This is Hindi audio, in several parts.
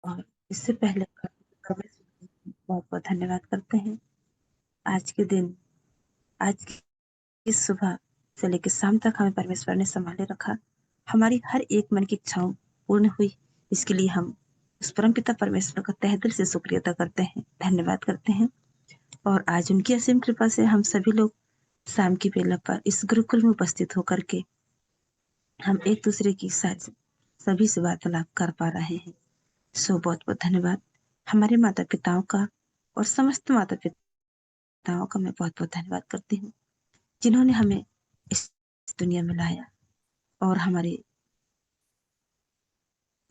और इससे पहले बहुत-बहुत धन्यवाद करते हैं। आज के दिन, आज की इस सुबह से लेकर शाम तक हमें परमेश्वर ने सँभाले रखा। हमारी हर एक मन की इच्छाओं पूर्ण हुई। इसके लिए हम उस परमपिता परमेश्वर का तहे दिल से शुक्रिया अदा करते हैं, धन्यवाद करते हैं। और आज उनकी असीम कृपा से हम सभी लोग शाम की बेला पर इस गुरुकुल में उपस्थित होकर के हम एक-दूसरे की साथ सभी से वार्तालाप कर पा रहे हैं। सो बहुत-बहुत धन्यवाद। हमारे माता-पिताओं का और समस्त माता-पिताओं का मैं बहुत-बहुत धन्यवाद करती हूँ, जिन्होंने हमें इस दुनिया में लाया और हमारे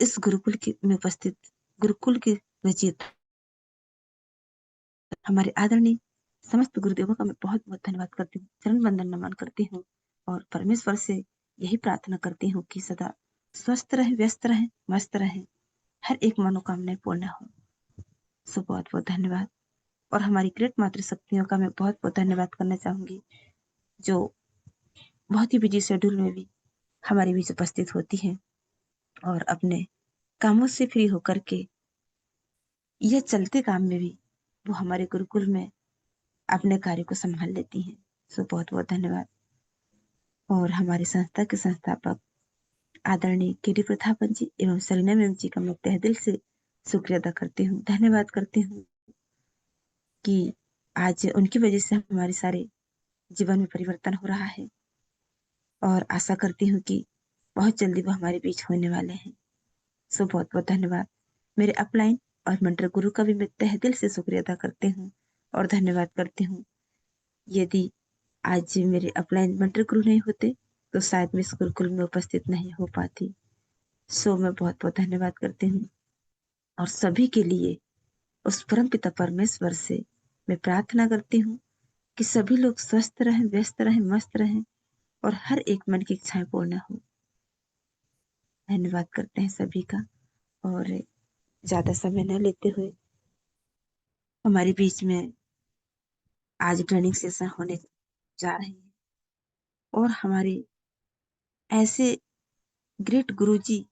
इस गुरुकुल के में उपस्थित गुरुकुल के रचयिता हमारे आदरणीय समस्त गुरुदेवों का मैं बहुत-बहुत धन्यवाद करती हूँ, चरण वंदन नमन करती हूँ और परमेश्वर से यही प्रार्थना करती हूँ कि सदा स्वस्थ रहें, व्यस्त रहें, मस्त रहें, हर एक मनोकामनाएँ पूर्ण हो। सो बहुत-बहुत धन्यवाद और हमारी ग्रेट मातृशक्तियों का मैं बहुत-बहुत धन्यवाद करना चाहूँगी, जो बहुत ही बिज़ी शेड्यूल में भी हमारे बीच उपस्थित होती हैं और अपने कामों से फ्री होकर के यह चलते काम में भी वो हमारे गुरुकुल में अपने कार्य को संभाल लेती हैं। सो बहुत-बहुत धन्यवाद और हमारी संस्था के संस्थापक आदरणीय के.डी. प्रतापन जी एवं सरीना मैम जी का मैं तहे दिल से शुक्रिया अदा करती हूँ, धन्यवाद करती हूँ कि आज उनकी वजह से हमारे सारे जीवन में परिवर्तन हो रहा है और आशा करती हूँ कि बहुत जल्दी वो हमारे बीच होने वाले हैं। सो बहुत-बहुत धन्यवाद। मेरे अपलाइन और मेंटर गुरु का भी मैं तहे दिल से शुक्रिया अदा करती हूँ और धन्यवाद करती हूँ। यदि आज मेरे अपलाइन मेंटर गुरु नहीं होते, तो शायद मैं इस गुरुकुल में उपस्थित नहीं हो पाती। सो मैं बहुत-बहुत धन्यवाद करती हूँ और सभी के लिए उस परमपिता परमेश्वर से मैं प्रार्थना करती हूँ कि सभी लोग स्वस्थ रहें, व्यस्त रहें, मस्त रहें और हर एक मन की इच्छाएँ पूर्ण हो। धन्यवाद करते हैं सभी का और ज़्यादा समय न लेते हुए हमारे बीच में आज ट्रेनिंग सेशन होने जा रहे हैं और हमारे ऐसे ग्रेट गुरुजी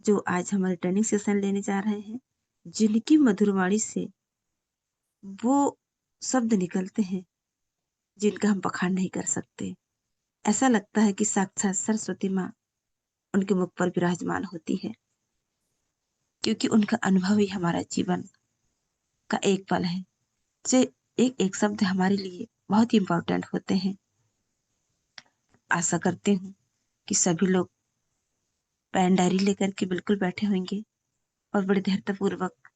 जो आज हमारे ट्रेनिंग सेशन लेने जा रहे हैं, जिनकी मधुर वाणी से वो शब्द निकलते हैं, जिनका हम बखान नहीं कर सकते। ऐसा लगता है कि साक्षात सरस्वती माँ उनके मुख पर विराजमान होती है, क्योंकि उनका अनुभव ही हमारा जीवन का एक पल है। जे एक-एक शब्द हमारे लिए बहुत ही इम्पोर्टेंट होते हैं। आशा करती हूँ कि सभी लोग पेन डायरी लेकर के बिल्कुल बैठे होंगे और बड़े धैर्यपूर्वक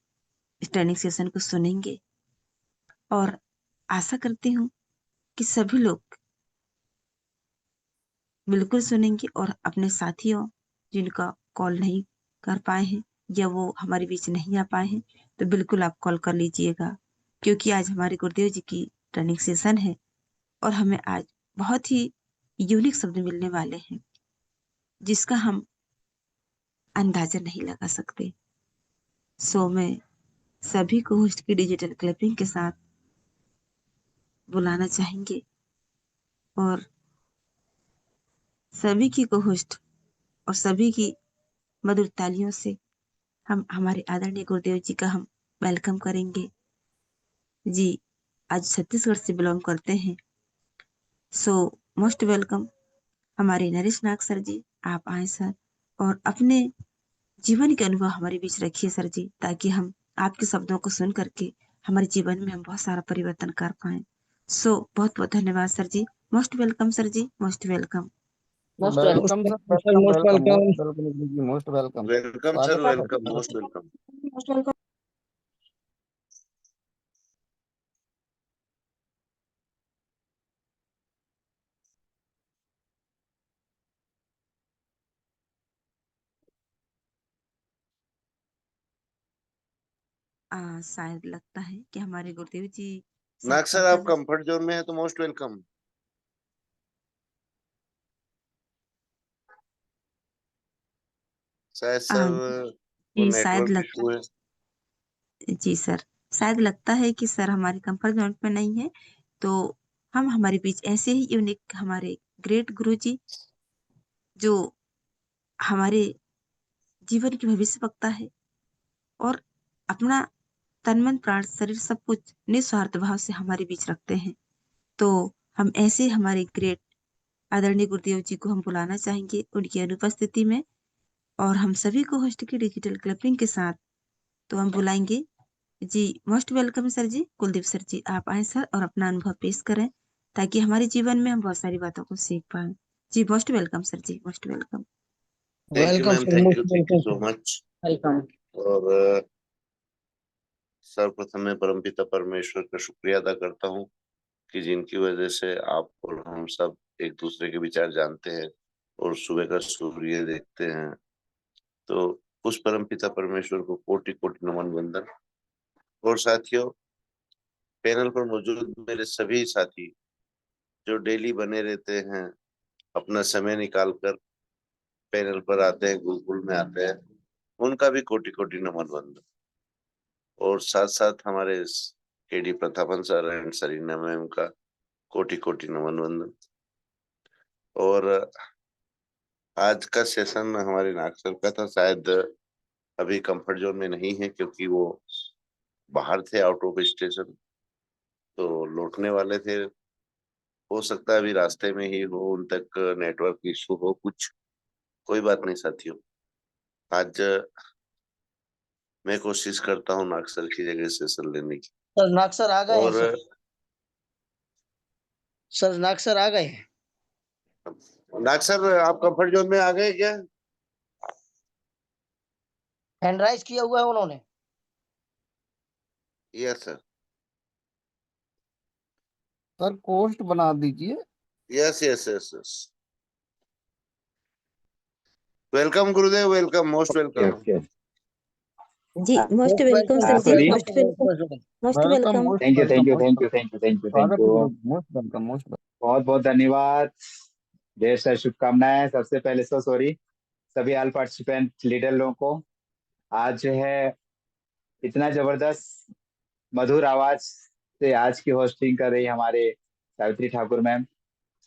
इस ट्रेनिंग सेशन को सुनेंगे और आशा करती हूँ कि सभी लोग बिल्कुल सुनेंगे और अपने साथियों जिनका कॉल नहीं कर पाए हैं या वो हमारे बीच नहीं आ पाए हैं, तो बिल्कुल आप कॉल कर लीजिएगा क्योंकि आज हमारे गुरुदेव जी की ट्रेनिंग सेशन है और हमें आज बहुत ही यूनिक शब्द मिलने वाले हैं, जिसका हम अंदाज़ा नहीं लगा सकते। सो मैं सभी को होस्ट की डिजिटल क्लिपिंग के साथ बुलाना चाहेंगे और सभी की को-होस्ट और सभी की मधुर तालियों से हम हमारे आदरणीय गुरुदेव जी का हम वेलकम करेंगे। जी, आज छत्तीसगढ़ से बिलॉन्ग करते हैं। सो मोस्ट वेलकम हमारे नरेश नाग सर जी, आप आएँ सर और अपने जीवन के अनुभव हमारे बीच रखिए सर जी, ताकि हम आपके शब्दों को सुन कर के हमारे जीवन में हम बहुत सारा परिवर्तन कर पाएँ। सो बहुत-बहुत धन्यवाद सर जी। मोस्ट वेलकम सर जी, most welcome. Most Most welcome sir, welcome, sir. Welcome Most welcome welcome. Most welcome जी, मोस्ट वेलकम। वेलकम सर, स्वागत है welcome, most welcome. Most welcome. शायद लगता है कि हमारे गुरुदेव जी शायद नाग सर, आप कंपन कंफर्ट जोन में है तो मोस्ट वेलकम। शायद सर वो जी शायद नेटवर्क लगता इशू है। जी सर, शायद लगता है कि सर हमारे कंफर्ट ज़ोन में नहीं है, तो हम हमारे बीच ऐसे ही यूनिक हमारे ग्रेट गुरुजी जो हमारे जीवन की भविष्य वक्ता है और अपना तन मन प्राण शरीर सब कुछ निस्वार्थ भाव से हमारे बीच रखते हैं। तो हम ऐसे हमारे ग्रेट आदरणीय गुरुदेव जी को हम बुलाना चाहेंगे उनकी अनुपस्थिति में, और हम सभी को होस्ट की डिजिटल क्लपिंग के साथ तो हम बुलाएंगे जी। मोस्ट वेलकम सर जी, कुलदीप सर जी, आप आए सर और अपना अनुभव पेश करें ताकि हमारे जीवन में हम बहुत सारी बातों को सीख पाए। जी most welcome sir ji, most welcome. Thank you welcome ma'am, sir, thank most you welcome so sir. Much. Welcome. और सर्वप्रथम मैं परमपिता परमेश्वर का शुक्रिया अदा करता हूँ कि जिनकी वजह से आप और हम सब एक दूसरे के विचार जानते हैं और सुबह का सूर्य देखते हैं। तो उस परमपिता परमेश्वर को कोटि कोटि नमन वंदन। और साथियों, पैनल पर मौजूद मेरे सभी साथी जो डेली बने रहते हैं, अपना समय निकाल कर पैनल पर आते हैं, गुरुकुल में आते हैं, उनका भी कोटि कोटि नमन वंदन। और साथ साथ हमारे KD Prathapan sir and Sarina ma'am का कोटि कोटि नमन वंदन। और आज का सेशन हमारे नागसर का था, शायद अभी कंफर्ट जोन में नहीं है क्योंकि वो बाहर थे, आउट ऑफ स्टेशन, तो लौटने वाले थे। हो सकता है अभी रास्ते में ही हो, उन तक नेटवर्क इशू हो कुछ। कोई बात नहीं साथियों, आज मैं कोशिश करता हूँ नागसर की जगह सेशन लेने की। सर नागसर आ गए हैं और सर। सर नागसर आ गए हैं। नागसर, आप कंफर्ट जोन में आ गए क्या? हैंड राइज किया हुआ है उन्होंने। Yes sir. सर पोस्ट बना दीजिए। Yes yes yes yes. Welcome गुरुदेव, welcome, most welcome. Yes yes जी most most welcome welcome sir sir, ji, sorry, most welcome, most welcome welcome. Most thank you thank welcome you most thank you thank you thank you thank स्वागत यू। गुरु, मोस्ट वेलकम मोस्ट वेलकम। बहुत बहुत धन्यवाद, ढेर सारी शुभकामनाएं। सबसे पहले सॉरी सभी ऑल पार्टिसिपेंट लीडर लोगों को। आज जो है इतना जबरदस्त मधुर आवाज से आज की होस्टिंग कर रही हमारे सावित्री ठाकुर मैम,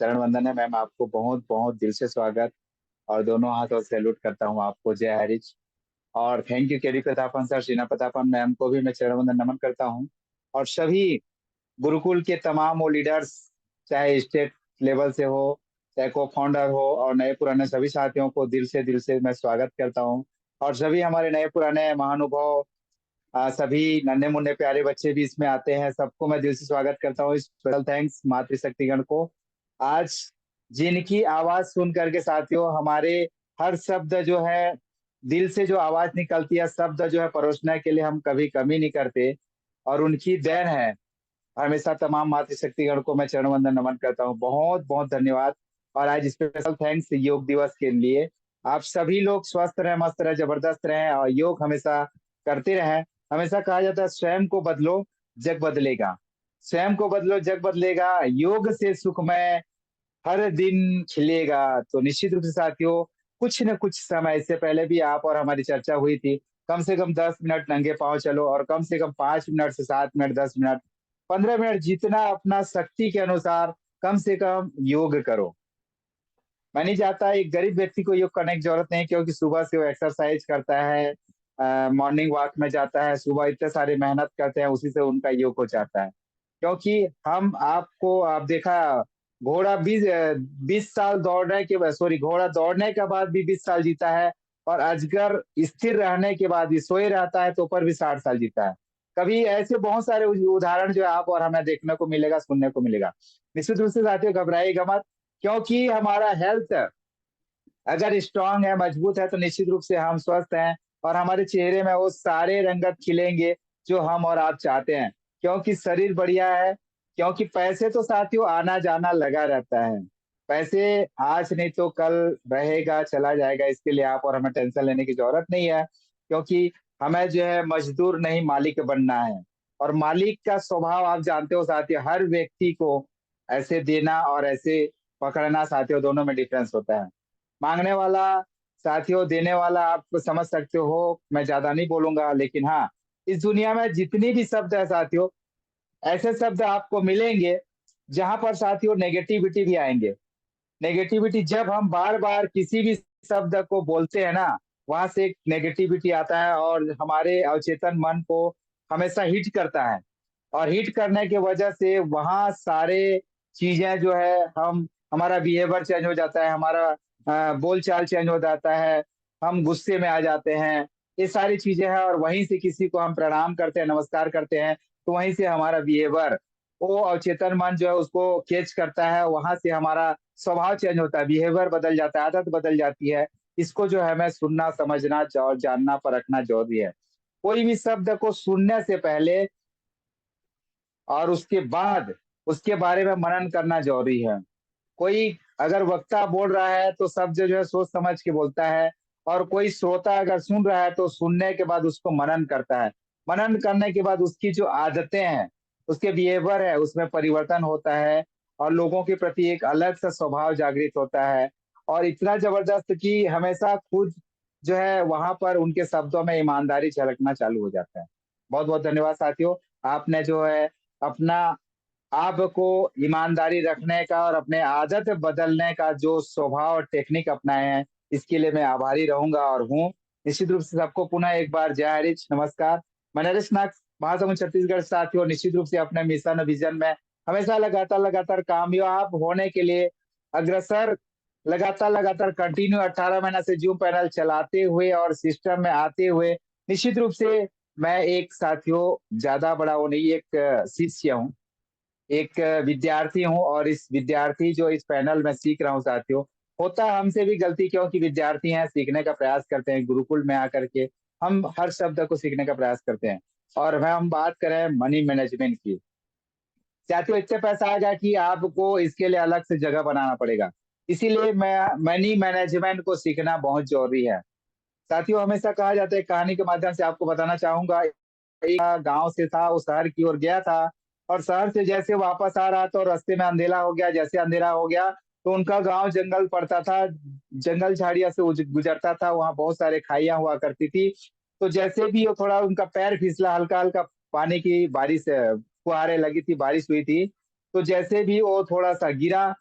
चरण वंदन है मैम, आपको बहुत बहुत दिल से स्वागत और दोनों हाथों से सैल्यूट करता हूँ आपको। जय हरीश। और thank you KD Prathapan sir, Sheena Prathapan ma'am को भी मैं चरण वंदन नमन करता हूँ। और सभी गुरुकुल के तमाम वो लीडर्स, चाहे स्टेट लेवल से हो, चाहे को फाउंडर हो, और नए पुराने सभी साथियों को दिल से मैं स्वागत करता हूँ। और सभी हमारे नए पुराने महानुभाव, सभी नन्हे मुन्ने प्यारे बच्चे भी इसमें आते हैं, सबको मैं दिल से स्वागत करता हूँ। स्पेशल थैंक्स मातृशक्तिगण को। आज जिनकी आवाज सुन करके साथियों हमारे हर शब्द जो है दिल से जो आवाज निकलती है, शब्द जो है परोसने के लिए हम कभी कमी नहीं करते, और उनकी देन है। हमेशा तमाम मातृशक्तिगण को मैं चरण वंदन नमन करता हूँ, बहुत बहुत धन्यवाद। और आज स्पेशल थैंक्स योग दिवस के लिए। आप सभी लोग स्वस्थ रहे, मस्त रहे, जबरदस्त रहे और योग हमेशा करते रहें। हमेशा कहा जाता है स्वयं को बदलो जग बदलेगा, स्वयं को बदलो जग बदलेगा, योग से सुखमय हर दिन खिलेगा। तो निश्चित रूप से साथियों कुछ न कुछ समय, इससे पहले भी आप और हमारी चर्चा हुई थी, कम से कम 10 मिनट नंगे पांव चलो, और कम से कम 5 मिनट से 7 मिनट, 10 मिनट, 15 मिनट, जितना अपना शक्ति के अनुसार कम से कम योग करो। मैं नहीं चाहता एक गरीब व्यक्ति को योग करने की जरूरत नहीं, क्योंकि सुबह से वो एक्सरसाइज करता है, मॉर्निंग वॉक में जाता है, सुबह इतने सारे मेहनत करते हैं, उसी से उनका योग हो जाता है। क्योंकि हम आपको आप देखा, घोड़ा 20 साल दौड़ने के, सॉरी, घोड़ा दौड़ने के बाद भी 20 साल जीता है, और अजगर स्थिर रहने के बाद भी सोए रहता है तो पर भी 60 साल जीता है। कभी ऐसे बहुत सारे उदाहरण जो आप और हमें देखने को मिलेगा, सुनने को मिलेगा। निश्चित रूप से साथियों घबराइएगा मत, क्योंकि हमारा हेल्थ अगर स्ट्रांग है, मजबूत है, तो निश्चित रूप से हम स्वस्थ हैं, और हमारे चेहरे में वो सारे रंगत खिलेंगे जो हम और आप चाहते हैं, क्योंकि शरीर बढ़िया है। क्योंकि पैसे तो साथियों आना जाना लगा रहता है, पैसे आज नहीं तो कल रहेगा, चला जाएगा, इसके लिए आप और हमें टेंशन लेने की जरूरत नहीं है। क्योंकि हमें जो है मजदूर नहीं मालिक बनना है, और मालिक का स्वभाव आप जानते हो साथियों, हर व्यक्ति को ऐसे देना और ऐसे पकड़ना साथियों, दोनों में डिफरेंस होता है। मांगने वाला साथियों, देने वाला आप समझ सकते हो, मैं ज्यादा नहीं बोलूंगा, लेकिन हाँ, इस दुनिया में जितनी भी शब्द है साथियों, ऐसे शब्द आपको मिलेंगे जहां पर साथियों नेगेटिविटी भी आएंगे। नेगेटिविटी जब हम बार बार किसी भी शब्द को बोलते हैं ना, वहां से एक नेगेटिविटी आता है और हमारे अवचेतन मन को हमेशा हिट करता है। और हिट करने की वजह से वहाँ सारे चीजें जो है हमारा बिहेवियर चेंज हो जाता है, हमारा बोल चाल चेंज हो जाता है, हम गुस्से में आ जाते हैं। ये सारी चीजें हैं और वहीं से किसी को हम प्रणाम करते हैं, नमस्कार करते हैं, तो वहीं से हमारा बिहेवियर, वो अवचेतन मन जो है उसको कैच करता है, वहां से हमारा स्वभाव चेंज होता है, बिहेवियर बदल जाता है, आदत बदल जाती है। इसको जो है हमें सुनना, समझना और जानना, परखना जरूरी है। कोई भी शब्द को सुनने से पहले और उसके बाद उसके बारे में मनन करना जरूरी है। कोई अगर वक्ता बोल रहा है तो शब्द जो है सोच समझ के बोलता है, और कोई श्रोता अगर सुन रहा है तो सुनने के बाद उसको मनन करता है। मनन करने के बाद उसकी जो आदतें हैं, उसके बिहेवियर है, उसमें परिवर्तन होता है और लोगों के प्रति एक अलग सा स्वभाव जागृत होता है। और इतना जबरदस्त कि हमेशा खुद जो है वहां पर उनके शब्दों में ईमानदारी झलकना चालू हो जाता है। बहुत बहुत धन्यवाद साथियों, आपने जो है अपना आपको ईमानदारी रखने का और अपने आदत बदलने का जो स्वभाव और टेक्निक अपनाए हैं, इसके लिए मैं आभारी रहूंगा और हूँ। निश्चित रूप से सबको पुनः एक बार जय हरीश, नमस्कार। मैं नरेश नाग, महासमुंद छत्तीसगढ़। साथियों, निश्चित रूप से अपने मिशन विजन में हमेशा लगातार लगातार कामयाब होने के लिए अग्रसर, लगातार लगातार कंटिन्यू 18 महीना से जूम पैनल चलाते हुए और सिस्टम में आते हुए, निश्चित रूप से मैं एक साथियों ज्यादा बड़ा वो नहीं, एक शिष्य हूँ, एक विद्यार्थी हूँ। और इस विद्यार्थी जो इस पैनल में सीख रहा हूँ साथियों, होता है हमसे भी गलती, क्योंकि विद्यार्थी हैं, सीखने का प्रयास करते हैं, गुरुकुल में आकर के हम हर शब्द को सीखने का प्रयास करते हैं। और हम बात करें मनी मैनेजमेंट की, साथियों इतने पैसा आएगा कि आपको इसके लिए अलग से जगह बनाना पड़ेगा। इसीलिए मैं मनी मैनेजमेंट को सीखना बहुत जरूरी है। साथियों, हमेशा कहा जाता है, कहानी के माध्यम से आपको बताना चाहूंगा। एक गांव से था, वो शहर की ओर गया था, और शहर से जैसे वापस आ रहा था और रास्ते में अंधेरा हो गया। जैसे अंधेरा हो गया तो उनका गांव जंगल पड़ता था, जंगल झाड़िया से गुजरता था, वहां बहुत सारे खाइयां हुआ करती थी। तो जैसे भी वो थोड़ा उनका पैर फिसला, हल्का हल्का पानी की बारिश फुहारे लगी थी, बारिश हुई थी, तो जैसे भी वो थोड़ा सा गिरा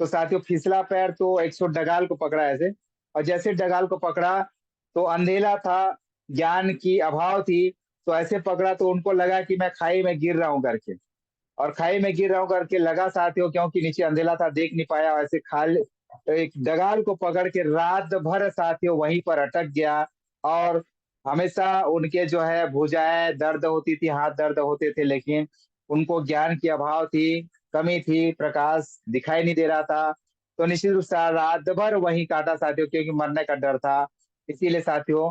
तो साथियों फिसला पैर, तो एक सौ डगाल को पकड़ा ऐसे। और जैसे डगाल को पकड़ा तो अंधेरा था, ज्ञान की अभाव थी, तो ऐसे पकड़ा तो उनको लगा कि मैं खाई में गिर रहा हूँ करके। और खाई में गिर रहा हूँ करके लगा साथियों, क्योंकि नीचे अंधेरा था, देख नहीं पाया। ऐसे खाल तो एक डगाल को पकड़ के रात भर साथियों वहीं पर अटक गया। और हमेशा उनके जो है भुजाएं दर्द होती थी, हाथ दर्द होते थे, लेकिन उनको ज्ञान की अभाव थी, कमी थी, प्रकाश दिखाई नहीं दे रहा था। तो निश्चित रूप से रात भर वहीं काटा साथियों, क्योंकि मरने का डर था। इसीलिए साथियों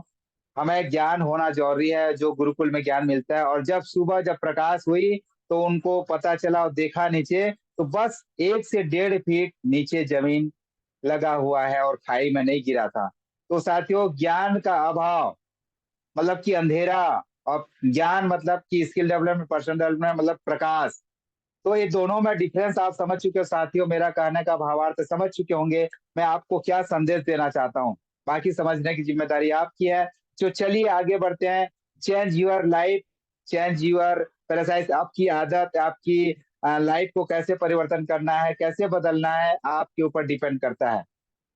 हमें ज्ञान होना जरूरी है, जो गुरुकुल में ज्ञान मिलता है। और जब सुबह जब प्रकाश हुई तो उनको पता चला और देखा नीचे, तो बस 1 से 1.5 फीट नीचे जमीन लगा हुआ है और खाई में नहीं गिरा था। तो साथियों ज्ञान का अभाव मतलब कि अंधेरा, और ज्ञान मतलब कि स्किल डेवलपमेंट, पर्सनल डेवलपमेंट मतलब प्रकाश। तो ये दोनों में डिफरेंस आप समझ चुके हो साथियों, मेरा कहने का भावार्थ समझ चुके होंगे, मैं आपको क्या संदेश देना चाहता हूँ। बाकी समझने की जिम्मेदारी आपकी है। तो चलिए आगे बढ़ते हैं। Change your life, change your paradise. आपकी आदत, आपकी लाइफ को कैसे परिवर्तन करना है, कैसे बदलना है, आपके ऊपर डिपेंड करता है।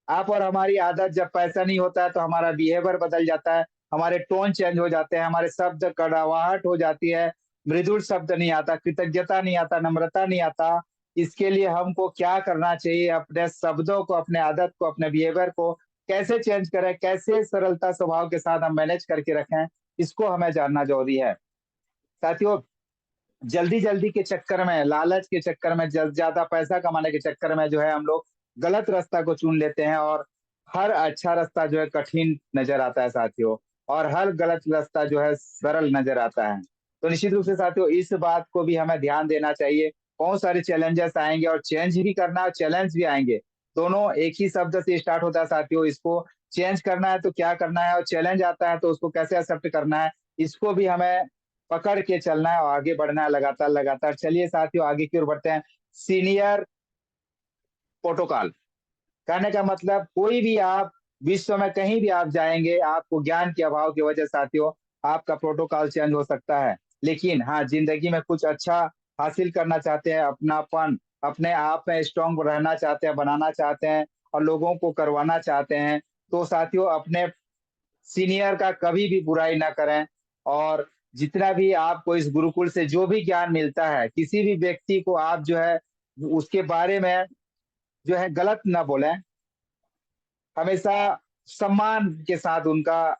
आप और हमारी आदत, जब पैसा नहीं होता है तो हमारा बिहेवियर बदल जाता है, हमारे टोन चेंज हो जाते हैं, हमारे शब्द कड़वाहट हो जाती है, मृदुल शब्द नहीं आता, कृतज्ञता नहीं आता, नम्रता नहीं आता। इसके लिए हमको क्या करना चाहिए, अपने शब्दों को, अपने आदत को, अपने बिहेवियर को कैसे चेंज करें, कैसे सरलता स्वभाव के साथ हम मैनेज करके रखें, इसको हमें जानना जरूरी है। साथियों जल्दी जल्दी के चक्कर में, लालच के चक्कर में, ज्यादा पैसा कमाने के चक्कर में जो है हम लोग गलत रास्ता को चुन लेते हैं, और हर अच्छा रास्ता जो है कठिन नजर आता है साथियों, और हर गलत रास्ता जो है सरल नजर आता है। तो निश्चित रूप से साथियों इस बात को भी हमें ध्यान देना चाहिए। बहुत सारे चैलेंजेस आएंगे और चेंज भी करना और चैलेंज भी आएंगे, दोनों एक ही शब्द से स्टार्ट होता है साथियों। इसको चेंज करना है तो क्या करना है, और चैलेंज आता है तो उसको कैसे एक्सेप्ट करना है, इसको भी हमें पकड़ के चलना है और आगे बढ़ना है लगातार लगातार। चलिए साथियों आगे की ओर बढ़ते हैं। सीनियर प्रोटोकॉल, कहने का मतलब कोई भी आप विश्व में कहीं भी आप जाएंगे, आपको ज्ञान के अभाव की वजह साथियों आपका प्रोटोकॉल चेंज हो सकता है। लेकिन हाँ, जिंदगी में कुछ अच्छा हासिल करना चाहते हैं, अपनापन, अपने आप में स्ट्रांग रहना चाहते हैं, बनाना चाहते हैं और लोगों को करवाना चाहते हैं, तो साथियों अपने सीनियर का कभी भी बुराई ना करें, और जितना भी आपको इस गुरुकुल से जो भी ज्ञान मिलता है, किसी भी व्यक्ति को आप जो है उसके बारे में जो है गलत ना बोलें। हमेशा सम्मान के साथ उनका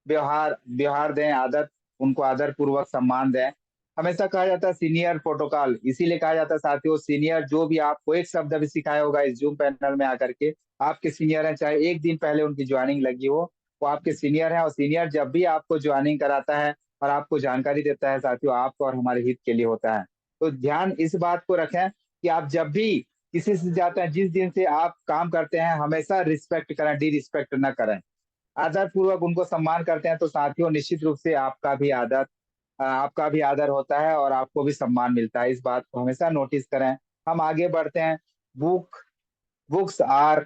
व्यवहार व्यवहार दें, आदर, उनको आदर पूर्वक सम्मान दें। हमेशा कहा जाता है सीनियर प्रोटोकॉल, इसीलिए कहा जाता है साथियों, सीनियर जो भी आपको एक शब्द भी सिखाया होगा इस जूम पैनल में आकर के, आपके सीनियर हैं, चाहे एक दिन पहले उनकी ज्वाइनिंग लगी हो, वो आपके सीनियर हैं। और सीनियर जब भी आपको ज्वाइनिंग कराता है और आपको जानकारी देता है साथियों, आपको और हमारे हित के लिए होता है। तो ध्यान इस बात को रखें कि आप जब भी किसी से जाते हैं, जिस दिन से आप काम करते हैं, हमेशा रिस्पेक्ट करें, डी रिस्पेक्ट न करें, आदर पूर्वक उनको सम्मान करते हैं। तो साथियों निश्चित रूप से आपका भी आदर होता है और आपको भी सम्मान मिलता है। इस बात को हमेशा नोटिस करें। हम आगे बढ़ते हैं। Books are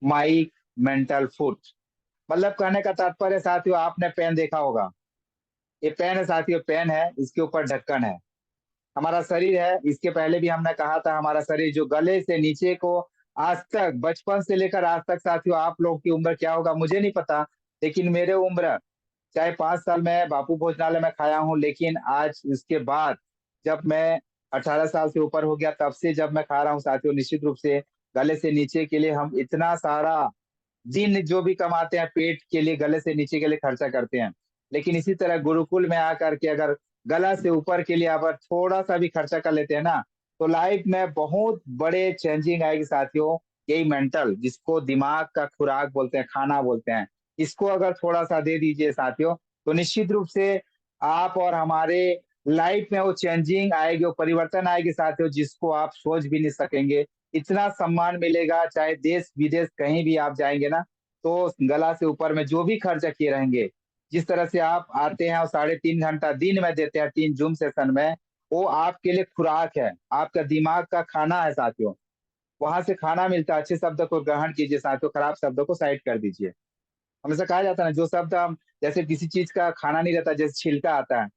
my mental food. मतलब कहने का तात्पर्य साथियों, आपने पेन देखा होगा, ये पेन है साथियों, पेन है, इसके ऊपर ढक्कन है। हमारा शरीर है, इसके पहले भी हमने कहा था, हमारा शरीर जो गले से नीचे को आज तक, बचपन से लेकर आज तक साथियों, आप लोग की उम्र क्या होगा मुझे नहीं पता, लेकिन मेरे उम्र, चाहे 5 साल में बापू भोजनालय में खाया हूँ, लेकिन आज इसके बाद जब मैं 18 साल से ऊपर हो गया, तब से जब मैं खा रहा हूँ साथियों, निश्चित रूप से गले से नीचे के लिए हम इतना सारा दिन जो भी कमाते हैं पेट के लिए, गले से नीचे के लिए खर्चा करते हैं। लेकिन इसी तरह गुरुकुल में आकर के अगर गला से ऊपर के लिए अगर थोड़ा सा भी खर्चा कर लेते हैं ना, तो लाइफ में बहुत बड़े चेंजिंग आएगी साथियों। यही मेंटल, जिसको दिमाग का खुराक बोलते हैं, खाना बोलते हैं, इसको अगर थोड़ा सा दे दीजिए साथियों, तो निश्चित रूप से आप और हमारे लाइफ में वो चेंजिंग आएगी, वो परिवर्तन आएगी साथियों, जिसको आप सोच भी नहीं सकेंगे। इतना सम्मान मिलेगा, चाहे देश विदेश कहीं भी आप जाएंगे ना, तो गला से ऊपर में जो भी खर्चा किए रहेंगे, जिस तरह से आप आते हैं और 3.5 घंटा दिन में देते हैं 3 जूम सेशन में, वो आपके लिए खुराक है, आपका दिमाग का खाना है साथियों। वहां से खाना मिलता है, अच्छे शब्द को ग्रहण कीजिए साथियों, खराब शब्दों को साइड कर दीजिए। हमेशा कहा जाता है ना, जो शब्द हम, जैसे किसी चीज का खाना नहीं रहता, जैसे छिलका आता है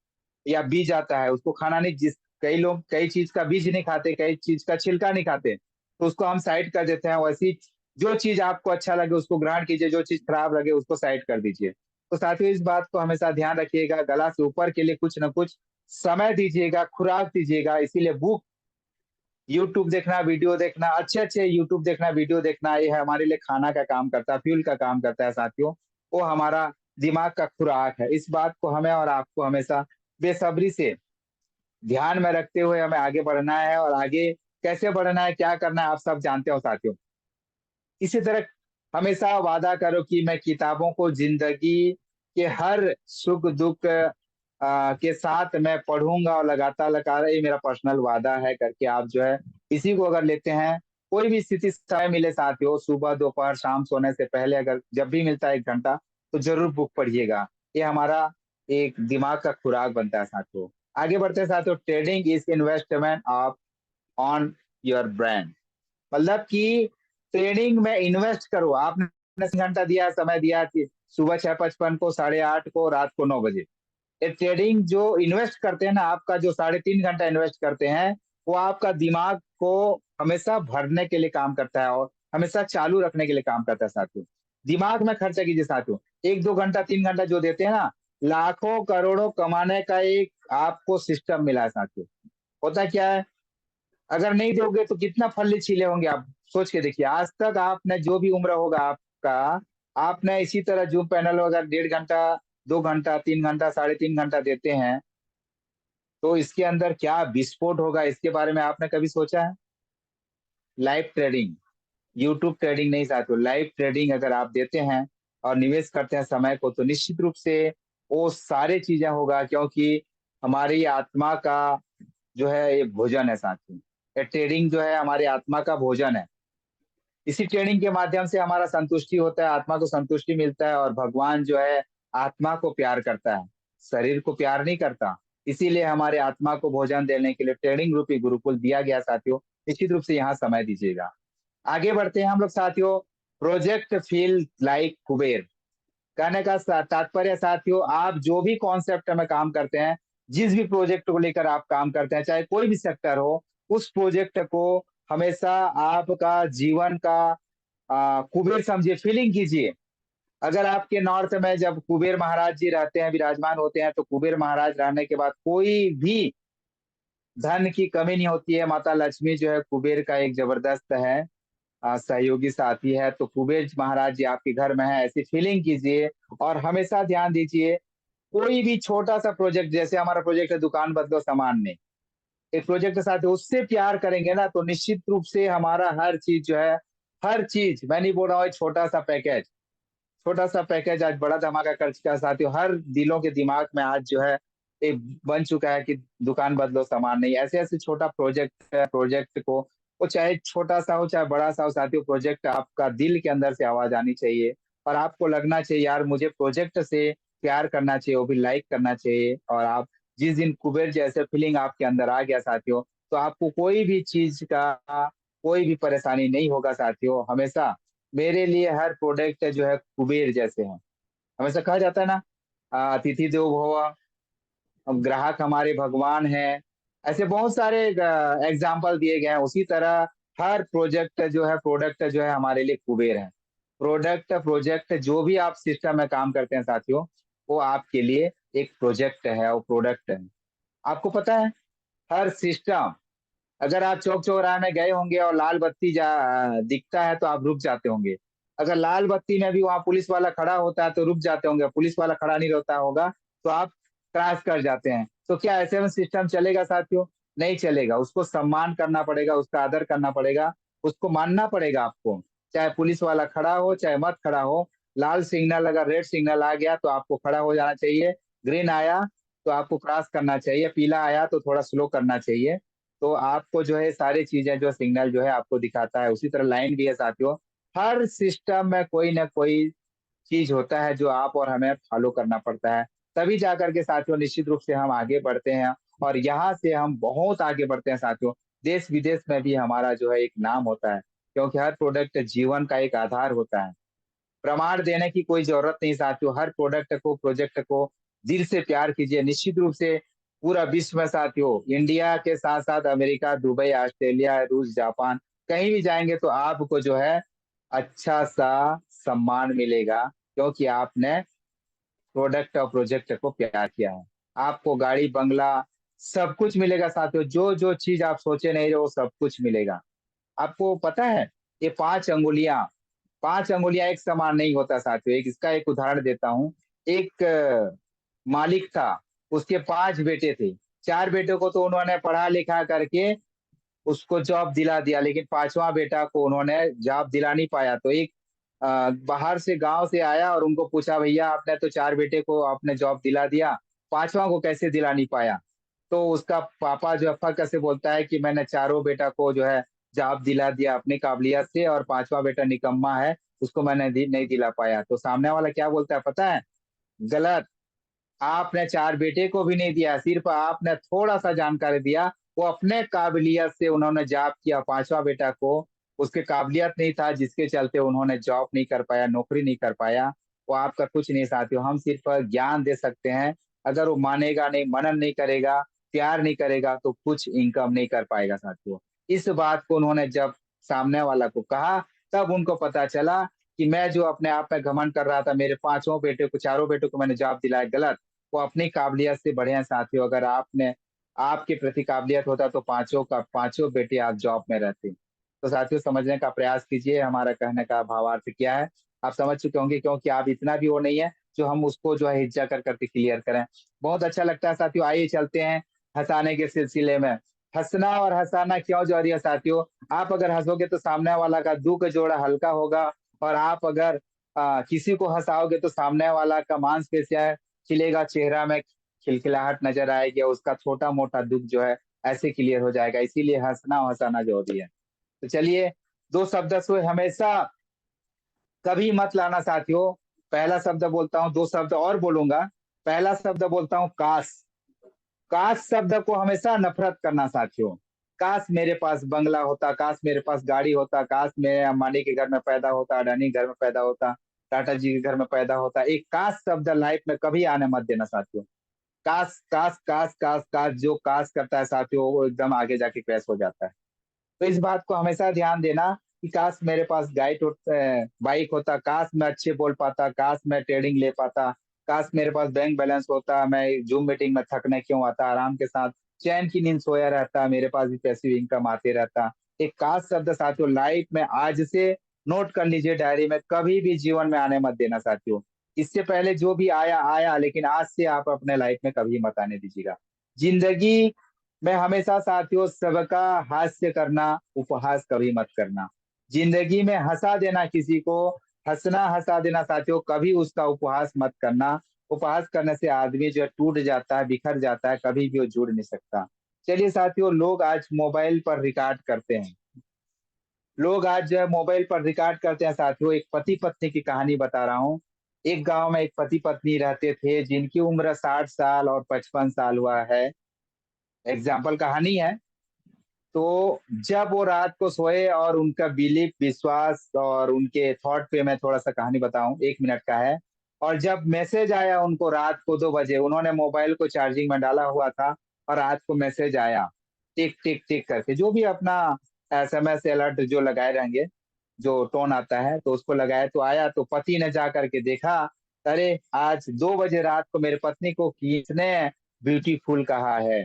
या बीज आता है, उसको खाना नहीं, जिस कई लोग कई चीज का बीज नहीं खाते, कई चीज का छिलका नहीं खाते, तो उसको हम साइड कर देते हैं। वैसी जो चीज आपको अच्छा लगे उसको ग्रहण कीजिए, जो चीज खराब लगे उसको साइड कर दीजिए। तो साथियों इस बात को हमेशा ध्यान रखिएगा, गला से ऊपर के लिए कुछ न कुछ समय दीजिएगा, खुराक दीजिएगा। इसीलिए बुक, यूट्यूब देखना, वीडियो देखना, अच्छे अच्छे यूट्यूब देखना, वीडियो देखना, ये हमारे लिए खाना का काम करता है, फ्यूल का काम करता है साथियों। वो हमारा दिमाग का खुराक है। इस बात को हमें और आपको हमेशा बेसब्री से ध्यान में रखते हुए हमें आगे बढ़ना है, और आगे कैसे बढ़ना है, क्या करना है, आप सब जानते हो साथियों। इसी तरह हमेशा वादा करो कि मैं किताबों को जिंदगी के हर सुख दुख के साथ मैं पढ़ूंगा और लगातार लगातार, ये मेरा पर्सनल वादा है करके आप जो है इसी को अगर लेते हैं, कोई भी स्थिति समय मिले साथियों, सुबह दोपहर शाम सोने से पहले अगर जब भी मिलता है 1 घंटा, तो जरूर बुक पढ़िएगा। ये हमारा एक दिमाग का खुराक बनता है साथियों। आगे बढ़ते हैं साथियों। Trading is investment of on your brand. मतलब कि ट्रेडिंग में इन्वेस्ट करो। आपने 3 घंटा दिया, समय दिया कि सुबह 6:55 को, 8:30 को, रात को 9 बजे। ये ट्रेडिंग जो इन्वेस्ट करते हैं ना, आपका जो 3.5 घंटा इन्वेस्ट करते हैं, वो आपका दिमाग को हमेशा भरने के लिए काम करता है और हमेशा चालू रखने के लिए काम करता है साथियों। दिमाग में खर्चा कीजिए साथियों। 1-2 घंटा 3 घंटा जो देते हैं ना, लाखों करोड़ों कमाने का एक आपको सिस्टम मिला है साथियों। होता क्या है, अगर नहीं दोगे तो कितना फल्ले छीले होंगे आप, सोच के देखिए। आज तक आपने जो भी उम्र होगा आपका, आपने इसी तरह जूम पैनल अगर 1.5 घंटा 2 घंटा 3 घंटा 3.5 घंटा देते हैं, तो इसके अंदर क्या विस्फोट होगा, इसके बारे में आपने कभी सोचा है? लाइव ट्रेडिंग, यूट्यूब ट्रेडिंग नहीं साथियों, लाइव ट्रेडिंग अगर आप देते हैं और निवेश करते हैं समय को, तो निश्चित रूप से वो सारे चीजें होगा, क्योंकि हमारी आत्मा का जो है ये भोजन है साथियों। ये ट्रेडिंग जो है हमारी आत्मा का भोजन है। इसी ट्रेडिंग के माध्यम से हमारा संतुष्टि होता है, आत्मा को संतुष्टि मिलता है, और भगवान जो है आत्मा को प्यार करता है, शरीर को प्यार नहीं करता। इसीलिए हमारे आत्मा को भोजन देने के लिए ट्रेडिंग रूपी गुरुकुल दिया गया साथियों। निश्चित रूप से यहाँ समय दीजिएगा। आगे बढ़ते हैं हम लोग साथियों। Project feel like Kuber. कहने का तात्पर्य साथियों, आप जो भी कॉन्सेप्ट में काम करते हैं, जिस भी प्रोजेक्ट को लेकर आप काम करते हैं, चाहे कोई भी सेक्टर हो, उस प्रोजेक्ट को हमेशा आपका जीवन का कुबेर समझिए, फीलिंग कीजिए। अगर आपके नॉर्थ में जब कुबेर महाराज जी रहते हैं, विराजमान होते हैं, तो कुबेर महाराज रहने के बाद कोई भी धन की कमी नहीं होती है। माता लक्ष्मी जो है कुबेर का एक जबरदस्त है सहयोगी साथी है। तो कुबेर महाराज जी आपके घर में है, ऐसी फीलिंग कीजिए और हमेशा ध्यान दीजिए। कोई भी छोटा सा प्रोजेक्ट, जैसे हमारा प्रोजेक्ट है दुकान बदलो सामान में, एक प्रोजेक्ट के साथ उससे प्यार करेंगे ना, तो निश्चित रूप से हमारा हर चीज जो है, हर चीज, मैं नहीं बोल रहा हूँ एक छोटा सा पैकेज आज बड़ा धमाका कर चुका है साथियों। हर दिलों के दिमाग में आज जो है एक बन चुका है कि दुकान बदलो सामान नहीं। ऐसे ऐसे छोटा प्रोजेक्ट है, प्रोजेक्ट को, वो चाहे छोटा सा हो चाहे बड़ा सा हो साथियों, प्रोजेक्ट आपका दिल के अंदर से आवाज आनी चाहिए और आपको लगना चाहिए यार मुझे प्रोजेक्ट से प्यार करना चाहिए, वो भी लाइक करना चाहिए। और आप जिस दिन कुबेर जैसे फीलिंग आपके अंदर आ गया साथियों, तो आपको कोई भी चीज का कोई भी परेशानी नहीं होगा साथियों। हमेशा मेरे लिए हर प्रोडक्ट जो है कुबेर जैसे हैं। हमेशा कहा जाता है ना, अतिथि देवो भव, हम ग्राहक हमारे भगवान हैं। ऐसे बहुत सारे एग्जाम्पल दिए गए हैं। उसी तरह हर प्रोजेक्ट जो है, प्रोडक्ट जो है हमारे लिए कुबेर है। प्रोडक्ट प्रोजेक्ट जो भी आप सिस्टम में काम करते हैं साथियों, वो आपके लिए एक प्रोजेक्ट है, वो प्रोडक्ट है। आपको पता है हर सिस्टम, अगर आप चौक चौराहे में गए होंगे और लाल बत्ती दिखता है तो आप रुक जाते होंगे। अगर लाल बत्ती में भी वहां पुलिस वाला खड़ा होता है तो रुक जाते होंगे, पुलिस वाला खड़ा नहीं रहता होगा तो आप क्रॉस कर जाते हैं। तो क्या ऐसे में सिस्टम चलेगा साथियों? नहीं चलेगा। उसको सम्मान करना पड़ेगा, उसका आदर करना पड़ेगा, उसको मानना पड़ेगा आपको। चाहे पुलिस वाला खड़ा हो चाहे मत खड़ा हो, लाल सिग्नल अगर रेड सिग्नल आ गया तो आपको खड़ा हो जाना चाहिए, ग्रीन आया तो आपको क्रॉस करना चाहिए, पीला आया तो थोड़ा स्लो करना चाहिए। तो आपको जो है सारी चीजें जो सिग्नल जो है आपको दिखाता है। उसी तरह लाइन भी है साथियों। हर सिस्टम में कोई ना कोई चीज होता है जो आप और हमें फॉलो करना पड़ता है, तभी जाकर के साथियों निश्चित रूप से हम आगे बढ़ते हैं। और यहाँ से हम बहुत आगे बढ़ते हैं साथियों। देश विदेश में भी हमारा जो है एक नाम होता है, क्योंकि हर प्रोडक्ट जीवन का एक आधार होता है। प्रमाण देने की कोई जरूरत नहीं साथियों। हर प्रोडक्ट को, प्रोजेक्ट को दिल से प्यार कीजिए। निश्चित रूप से पूरा विश्व में साथियों, इंडिया के साथ साथ अमेरिका, दुबई, ऑस्ट्रेलिया, रूस, जापान, कहीं भी जाएंगे तो आपको जो है अच्छा सा सम्मान मिलेगा, क्योंकि आपने प्रोडक्ट और प्रोजेक्ट को प्यार किया है। आपको गाड़ी बंगला सब कुछ मिलेगा साथियों। जो जो चीज आप सोचे नहीं रहे वो सब कुछ मिलेगा। आपको पता है ये 5 अंगुलियां एक समान नहीं होता साथियों। एक इसका एक उदाहरण देता हूँ। एक मालिक था, उसके 5 बेटे थे। 4 बेटों को तो उन्होंने पढ़ा लिखा करके उसको जॉब दिला दिया, लेकिन 5वां बेटा को उन्होंने जॉब दिला नहीं पाया। तो एक बाहर से गांव से आया और उनको पूछा, भैया आपने तो 4 बेटे को आपने जॉब दिला दिया, 5वां को कैसे दिला नहीं पाया? तो उसका पापा जो है फक्र से बोलता है कि मैंने चारों बेटा को जो है जॉब दिला दिया अपनी काबिलियत से, और 5वां बेटा निकम्मा है, उसको मैंने नहीं दिला पाया। तो सामने वाला क्या बोलता है पता है? गलत। आपने 4 बेटे को भी नहीं दिया, सिर्फ आपने थोड़ा सा जानकारी दिया। वो अपने काबिलियत से उन्होंने जॉब किया। 5वां बेटा को उसके काबिलियत नहीं था, जिसके चलते उन्होंने जॉब नहीं कर पाया, नौकरी नहीं कर पाया। वो आपका कुछ नहीं साथियों। हम सिर्फ ज्ञान दे सकते हैं। अगर वो मानेगा नहीं, मनन नहीं करेगा, प्यार नहीं करेगा, तो कुछ इनकम नहीं कर पाएगा साथियों। इस बात को उन्होंने जब सामने वाला को कहा, तब उनको पता चला कि मैं जो अपने आप में घमंड कर रहा था, मेरे 5 बेटे को, 4 बेटों को मैंने जॉब दिलाया, गलत। वो अपनी काबिलियत से बढ़े हैं साथियों। अगर आपने आपके प्रति काबिलियत होता तो 5 बेटे आप जॉब में रहते। तो साथियों समझने का प्रयास कीजिए हमारा कहने का भावार्थ क्या है। आप समझ चुके होंगे, क्योंकि आप इतना भी वो नहीं है जो हम उसको जो है हिज्जा कर करके क्लियर करें। बहुत अच्छा लगता है साथियों। आइए चलते हैं हंसाने के सिलसिले में। हंसना और हंसाना क्यों जरूरी है साथियों? आप अगर हंसोगे तो सामने वाला का दुख जोड़ा हल्का होगा, और आप अगर किसी को हंसाओगे तो सामने वाला का मांसपेशियां खिलेगा, चेहरा में खिलखिलाहट नजर आएगी, और उसका छोटा मोटा दुख जो है ऐसे क्लियर हो जाएगा। इसीलिए हंसना और हंसाना जरूरी है। तो चलिए, 2 शब्द से हमेशा कभी मत लाना साथियों। पहला शब्द बोलता हूँ, 2 शब्द और बोलूंगा। पहला शब्द बोलता हूँ काश। काश शब्द को हमेशा नफरत करना साथियों। काश मेरे पास बंगला होता, काश मेरे पास गाड़ी होता, काश मेरे अंबानी के घर में पैदा होता, अडानी घर में पैदा होता, टाटा जी के घर में पैदा होता। एक काश शब्द लाइफ में कभी आने मत देना साथियों। काश काश काश काश काश, जो काश करता है साथियों वो एकदम आगे जाके क्रैश हो जाता है। तो इस बात को हमेशा ध्यान देना कि काश मेरे पास बाइक होता, काश मैं अच्छे बोल पाता, काश मैं ट्रेडिंग ले पाता, काश मेरे पास बैंक बैलेंस होता, मैं जूम मीटिंग में थकने क्यों आता, आराम के साथ चैन की नींद सोया रहता, मेरे पास भी पैसिव इनकम आते रहता। एक काश शब्द साथियों लाइफ में आज से नोट कर लीजिए डायरी में, कभी भी जीवन में आने मत देना साथियों। इससे पहले जो भी आया आया, लेकिन आज से आप अपने लाइफ में कभी मत आने दीजिएगा। जिंदगी में हमेशा साथियों सबका हास्य करना, उपहास कभी मत करना। जिंदगी में हंसा देना किसी को, हंसना हंसा देना साथियों, कभी उसका उपहास मत करना। उपहास करने से आदमी जो है टूट जाता है, बिखर जाता है, कभी भी वो जुड़ नहीं सकता। चलिए साथियों, लोग आज मोबाइल पर रिकॉर्ड करते हैं, लोग आज जो है मोबाइल पर रिकॉर्ड करते हैं साथियों। एक पति पत्नी की कहानी बता रहा हूँ। एक गांव में एक पति पत्नी रहते थे जिनकी उम्र 60 साल और 55 साल हुआ है। एग्जाम्पल कहानी है। तो जब वो रात को सोए और उनका बिलीफ, विश्वास और उनके थॉट पे मैं थोड़ा सा कहानी बताऊं, 1 मिनट का है। और जब मैसेज आया उनको रात को 2 बजे, उन्होंने मोबाइल को चार्जिंग में डाला हुआ था और रात को मैसेज आया टिक टिक टिक करके, जो भी अपना SMS अलर्ट जो लगाए रहेंगे, जो टोन आता है तो उसको लगाया तो आया। तो पति ने जा करके देखा, अरे आज 2 बजे रात को मेरे पत्नी को किसने ब्यूटीफुल कहा है,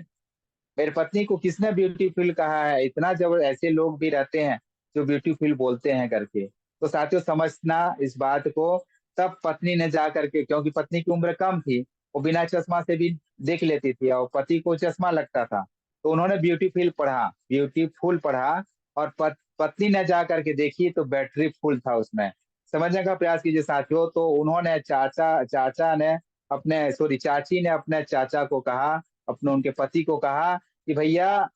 मेरी पत्नी को किसने ब्यूटीफुल कहा है। इतना जब ऐसे लोग भी रहते हैं जो ब्यूटीफुल बोलते हैं करके। तो साथियों समझना इस बात को। तब पत्नी ने जा करके, क्योंकि पत्नी की उम्र कम थी, वो बिना चश्मा से भी देख लेती थी और पति को चश्मा लगता था, तो उन्होंने ब्यूटीफुल पढ़ा और पत्नी ने जा करके देखी तो बैटरी फुल था उसमें। समझने का प्रयास कीजिए साथियों। तो उन्होंने चाची ने अपने चाचा को कहा, अपने उनके पति को कहा कि भैया,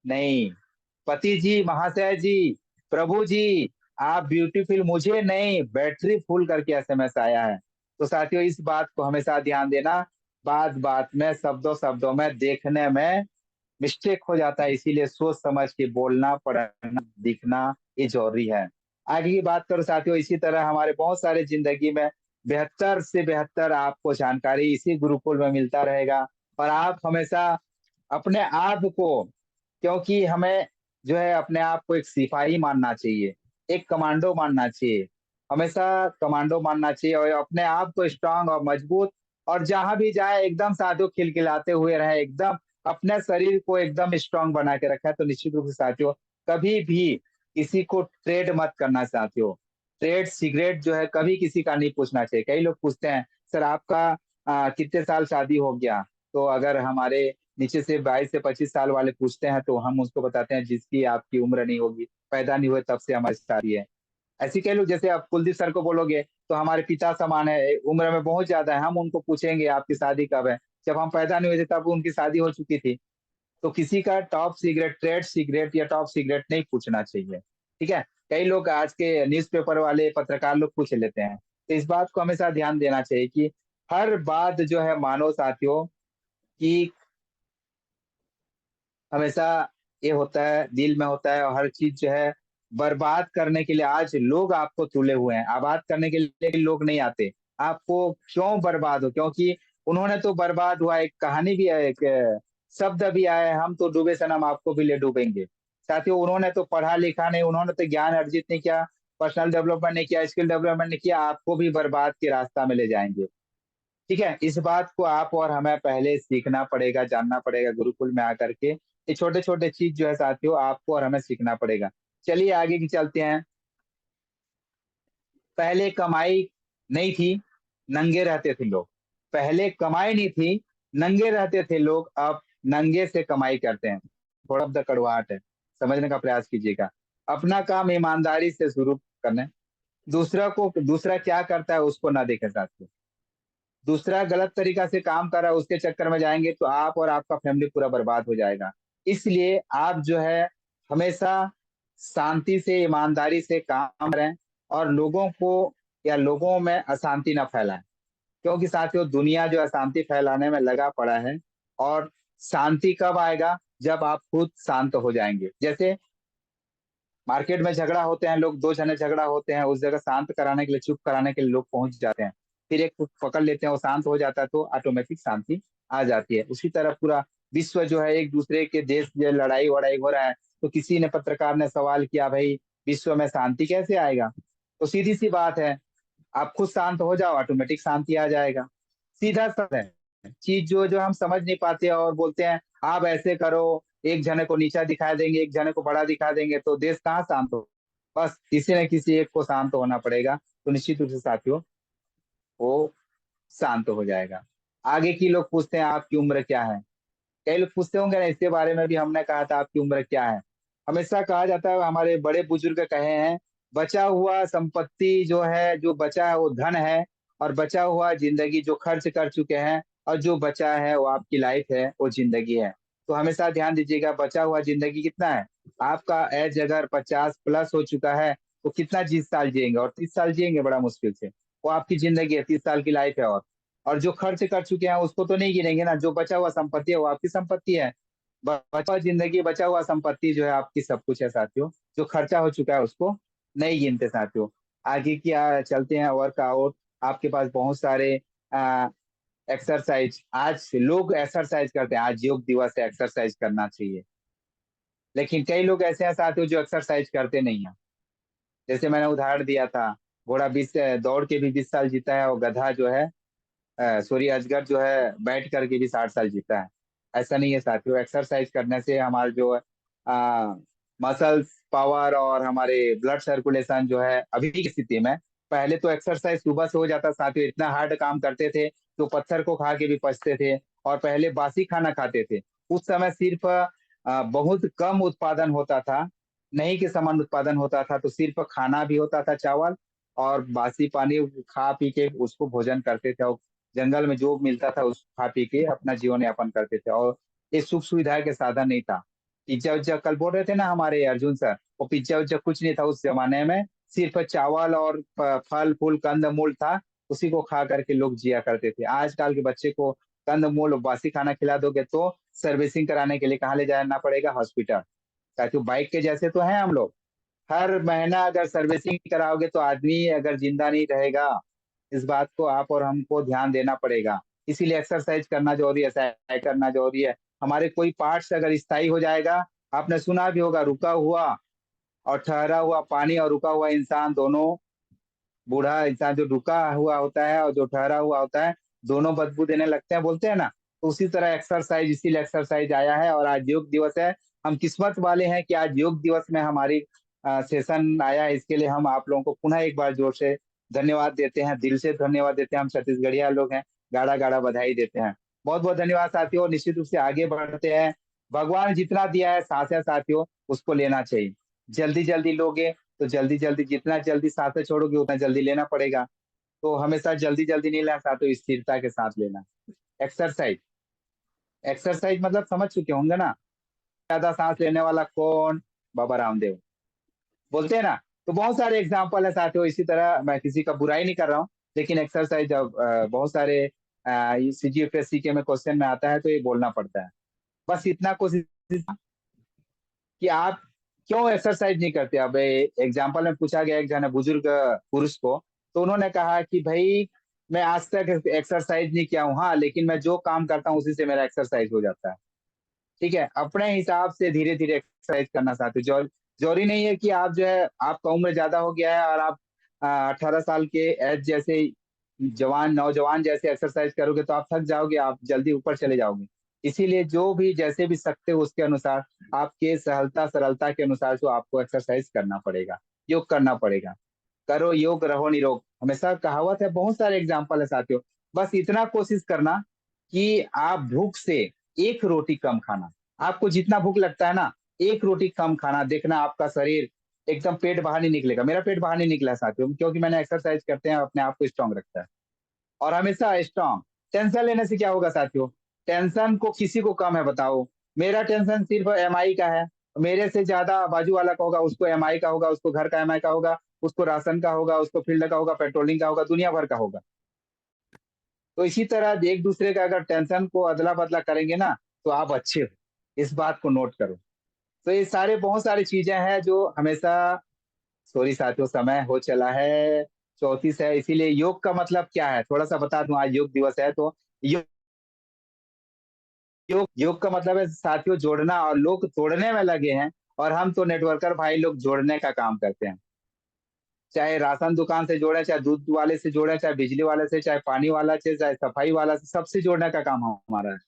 नहीं, पति जी, महाशय जी, प्रभु जी, आप ब्यूटीफुल मुझे नहीं, बैटरी फुल करके SMS आया है। तो साथियों इस बात को हमेशा ध्यान देना, बात बात में, शब्दों शब्दों में, देखने में मिस्टेक हो जाता है, इसीलिए सोच समझ के बोलना, पढ़ना, दिखना ये जरूरी है। आगे की बात करो साथियों, इसी तरह हमारे बहुत सारे जिंदगी में बेहतर से बेहतर आपको जानकारी इसी गुरुकुल में मिलता रहेगा। और आप हमेशा अपने आप को, क्योंकि हमें जो है अपने आप को एक सिपाही मानना चाहिए, एक कमांडो मानना चाहिए, हमेशा कमांडो मानना चाहिए और अपने आप को स्ट्रांग और मजबूत, और जहां भी जाए एकदम साथियों खिलखिलाते हुए रहे, एकदम अपने शरीर को एकदम स्ट्रांग बना के रखा है। तो निश्चित रूप से साथियों कभी भी किसी को ट्रेड मत करना साथियों। ट्रेड सिगरेट जो है कभी किसी का नहीं पूछना चाहिए। कई लोग पूछते हैं सर आपका कितने साल शादी हो गया, तो अगर हमारे नीचे से 22 से 25 साल वाले पूछते हैं तो हम उसको बताते हैं जिसकी आपकी उम्र नहीं होगी, पैदा नहीं हुए तब से हमारी शादी है। ऐसे कह लो, जैसे आप कुलदीप सर को बोलोगे तो हमारे पिता समान है, उम्र में बहुत ज्यादा है, हम उनको पूछेंगे आपकी शादी कब है, जब हम पैदा नहीं हुए थे तब उनकी शादी हो चुकी थी। तो किसी का टॉप सीक्रेट, ट्रेड सीक्रेट या टॉप सीक्रेट नहीं पूछना चाहिए, ठीक है। कई लोग आज के न्यूज़पेपर वाले पत्रकार लोग पूछ लेते हैं, तो इस बात को हमेशा ध्यान देना चाहिए कि हर बात जो है मानो साथियों कि हमेशा ये होता है, दिल में होता है, और हर चीज जो है बर्बाद करने के लिए आज लोग आपको तुले हुए हैं, आबाद करने के लिए लोग नहीं आते। आपको क्यों बर्बाद हो, क्योंकि उन्होंने तो बर्बाद हुआ। एक कहानी भी है, एक शब्द भी आया है, हम तो डूबे सनम आपको भी ले डूबेंगे। साथियों उन्होंने तो पढ़ा लिखा नहीं, उन्होंने तो ज्ञान अर्जित नहीं किया, पर्सनल डेवलपमेंट नहीं किया, स्किल डेवलपमेंट नहीं किया, आपको भी बर्बाद के रास्ता में ले जाएंगे। ठीक है, इस बात को आप और हमें पहले सीखना पड़ेगा, जानना पड़ेगा गुरुकुल में आकर के। ये छोटे छोटे चीज जो है साथियों आपको और हमें सीखना पड़ेगा। चलिए आगे की चलते हैं। पहले कमाई नहीं थी, नंगे रहते थे लोग। पहले कमाई नहीं थी, नंगे रहते थे लोग, अब नंगे से कमाई करते हैं। थोड़ा सा कड़वाहट है, समझने का प्रयास कीजिएगा। अपना काम ईमानदारी से शुरू करना है। दूसरा क्या करता है उसको ना देखें साथियों। दूसरा गलत तरीका से काम कर रहा है, उसके चक्कर में जाएंगे तो आप और आपका फैमिली पूरा बर्बाद हो जाएगा। इसलिए आप जो है हमेशा शांति से, ईमानदारी से काम करें और लोगों को या लोगों में अशांति न फैलाएं, क्योंकि साथियों दुनिया जो अशांति फैलाने में लगा पड़ा है। और शांति कब आएगा, जब आप खुद शांत हो जाएंगे। जैसे मार्केट में झगड़ा होते हैं लोग, दो जने झगड़ा होते हैं, उस जगह शांत कराने के लिए, चुप कराने के लिए लोग पहुंच जाते हैं, फिर एक को पकड़ लेते हैं, वो शांत हो जाता है तो ऑटोमेटिक शांति आ जाती है। उसी तरह पूरा विश्व जो है, एक दूसरे के देश जो लड़ाई वड़ाई हो रहा है, तो किसी ने, पत्रकार ने सवाल किया, भाई विश्व में शांति कैसे आएगा? तो सीधी सी बात है, आप खुद शांत हो जाओ, ऑटोमेटिक शांति आ जाएगा। सीधा सा है चीज जो जो हम समझ नहीं पाते और बोलते हैं आप ऐसे करो, एक जने को नीचा दिखा देंगे, एक जने को बड़ा दिखा देंगे, तो देश कहाँ शांत हो? बस किसी न किसी एक को शांत होना पड़ेगा, तो निश्चित रूप से साथियों वो शांत हो जाएगा। आगे की लोग पूछते हैं आपकी उम्र क्या है? कई लोग पूछते होंगे ना, इसके बारे में भी हमने कहा था आपकी उम्र क्या है। हमेशा कहा जाता है, हमारे बड़े बुजुर्ग कहे हैं, बचा हुआ संपत्ति जो है, जो बचा है वो धन है, और बचा हुआ जिंदगी जो खर्च कर चुके हैं, और जो बचा है वो आपकी लाइफ है, वो जिंदगी है। तो हमेशा ध्यान दीजिएगा, बचा हुआ जिंदगी कितना है आपका। एज अगर 50 प्लस हो चुका है तो कितना 20 साल जिएंगे, और 30 साल जिएंगे बड़ा मुश्किल से। वो आपकी जिंदगी है, 30 साल की लाइफ है। और जो खर्च कर चुके हैं उसको तो नहीं गिनेंगे ना, जो बचा हुआ संपत्ति है वो आपकी संपत्ति है। बचा हुआ जिंदगी, बचा हुआ संपत्ति जो है आपकी सब कुछ है साथियों। जो खर्चा हो चुका है उसको नहीं गिनते साथियों। आगे की चलते हैं वर्कआउट। आपके पास बहुत सारे एक्सरसाइज, आज लोग एक्सरसाइज करते हैं, आज योग दिवस है, एक्सरसाइज करना चाहिए। लेकिन कई लोग ऐसे हैं साथियों जो एक्सरसाइज करते नहीं है। जैसे मैंने उदाहरण दिया था, घोड़ा 20 दौड़ के भी 20 साल जीता है, और गधा जो है सॉरी अजगर जो है बैठ करके भी 60 साल जीता है। ऐसा नहीं है साथियों, एक्सरसाइज करने से हमारे जो मसल्स पावर और हमारे ब्लड सर्कुलेशन जो है अभी की स्थिति में, पहले तो एक्सरसाइज सुबह से हो जाता साथियों, इतना हार्ड काम करते थे तो पत्थर को खा के भी पचते थे, और पहले बासी खाना खाते थे। उस समय सिर्फ बहुत कम उत्पादन होता था, नहीं के समान उत्पादन होता था, तो सिर्फ खाना भी होता था चावल, और बासी पानी खा पी के उसको भोजन करते थे, और जंगल में जो मिलता था उसको खा पी के अपना जीवन यापन करते थे। और ये सुख सुविधा के साधन नहीं था। पिज्जा उज्जा कल बोल रहे थे ना हमारे अर्जुन सर, वो पिज्जा उज्जा कुछ नहीं था उस जमाने में, सिर्फ चावल और फल फूल कंद मूल था, उसी को खा करके लोग जिया करते थे। आजकल के बच्चे को कंद मूल बासी खाना खिला दोगे तो सर्विसिंग कराने के लिए कहाँ ले जाना पड़ेगा? हॉस्पिटल। ताकि बाइक के जैसे तो हैं हम लोग, हर महीना अगर सर्विसिंग कराओगे तो आदमी अगर जिंदा नहीं रहेगा। इस बात को आप और हमको ध्यान देना पड़ेगा। इसीलिए एक्सरसाइज करना जरूरी है, सैर करना जरूरी है। हमारे कोई पार्ट्स अगर स्थायी हो जाएगा, आपने सुना भी होगा, रुका हुआ और ठहरा हुआ पानी और रुका हुआ इंसान दोनों, बूढ़ा इंसान जो रुका हुआ होता है और जो ठहरा हुआ होता है, दोनों बदबू देने लगते हैं, बोलते हैं ना। तो उसी तरह एक्सरसाइज, इसीलिए एक्सरसाइज आया है, और आज योग दिवस है। हम किस्मत वाले हैं कि आज योग दिवस में हमारी सेशन आया है। इसके लिए हम आप लोगों को पुनः एक बार जोर से धन्यवाद देते हैं, दिल से धन्यवाद देते हैं। हम छत्तीसगढ़िया लोग हैं, गाढ़ा गाढ़ा बधाई देते हैं। बहुत बहुत धन्यवाद साथियों। निश्चित रूप से आगे बढ़ते हैं। भगवान जितना दिया है सांसें साथियों, उसको लेना चाहिए। जल्दी जल्दी लोगे तो जल्दी जल्दी, जितना जल्दी सांसें छोड़ोगे उतना जल्दी लेना पड़ेगा। तो हमेशा जल्दी जल्दी नहीं लेना साथियों, स्थिरता के साथ लेना। एक्सरसाइज, एक्सरसाइज मतलब समझ चुके होंगे ना, ज्यादा सांस लेने वाला कौन? बाबा रामदेव। बोलते हैं ना। तो बहुत सारे एग्जाम्पल है साथियों। इसी तरह मैं किसी का बुराई नहीं कर रहा हूँ, लेकिन एक्सरसाइज जब बहुत सारे सीजीपीएससी के में क्वेश्चन में आता है तो ये बोलना पड़ता है। बस इतना कोशिश कि आप क्यों एक्सरसाइज नहीं करते। अब एग्जाम्पल में पूछा गया एक जन बुजुर्ग पुरुष को, तो उन्होंने कहा कि भाई मैं आज तक एक्सरसाइज नहीं किया हूँ, हाँ लेकिन मैं जो काम करता हूँ उसी से मेरा एक्सरसाइज हो जाता है। ठीक है, अपने हिसाब से धीरे धीरे एक्सरसाइज करना चाहते हो। जरूरी नहीं है कि आप जो है, आपका उम्र ज्यादा हो गया है और आप 18 साल के एज जैसे जवान नौजवान जैसे एक्सरसाइज करोगे तो आप थक जाओगे, आप जल्दी ऊपर चले जाओगे। इसीलिए जो भी जैसे भी सकते हो उसके अनुसार, आपके सहलता सरलता के अनुसार जो आपको एक्सरसाइज करना पड़ेगा, योग करना पड़ेगा। करो योग रहो निरोग, हमेशा कहावत है। बहुत सारे एग्जाम्पल है साथियों। बस इतना कोशिश करना कि आप भूख से एक रोटी कम खाना। आपको जितना भूख लगता है ना, एक रोटी कम खाना, देखना आपका शरीर एकदम पेट बाहर नहीं निकलेगा। मेरा पेट बाहर नहीं निकला साथियों, क्योंकि मैंने एक्सरसाइज करते हैं अपने आप को स्ट्रांग रखता है, और हमेशा स्ट्रांग। टेंशन लेने से क्या होगा साथियों? टेंशन को किसी को कम है बताओ? मेरा टेंशन सिर्फ एमआई का है, मेरे से ज्यादा बाजू वाला का होगा, उसको एमआई का होगा, उसको घर का एमआई का होगा, उसको राशन का होगा, उसको फील्ड का होगा, पेट्रोलिंग का होगा, दुनिया भर का होगा। तो इसी तरह एक दूसरे का अगर टेंशन को अदला बदला करेंगे ना, तो आप अच्छे हो। इस बात को नोट करो। तो ये सारे बहुत सारी चीजें हैं जो हमेशा, सॉरी साथियों समय हो चला है, 34 है। इसीलिए योग का मतलब क्या है थोड़ा सा बता दूं। आज योग दिवस है तो योग योग योग का मतलब है साथियों जोड़ना, और लोग तोड़ने में लगे हैं। और हम तो नेटवर्कर भाई लोग जोड़ने का काम करते हैं। चाहे राशन दुकान से जोड़े, चाहे दूध वाले से जोड़े, चाहे बिजली वाले से, चाहे पानी वाला से, चाहे सफाई वाला से, सबसे जोड़ने का काम हमारा है।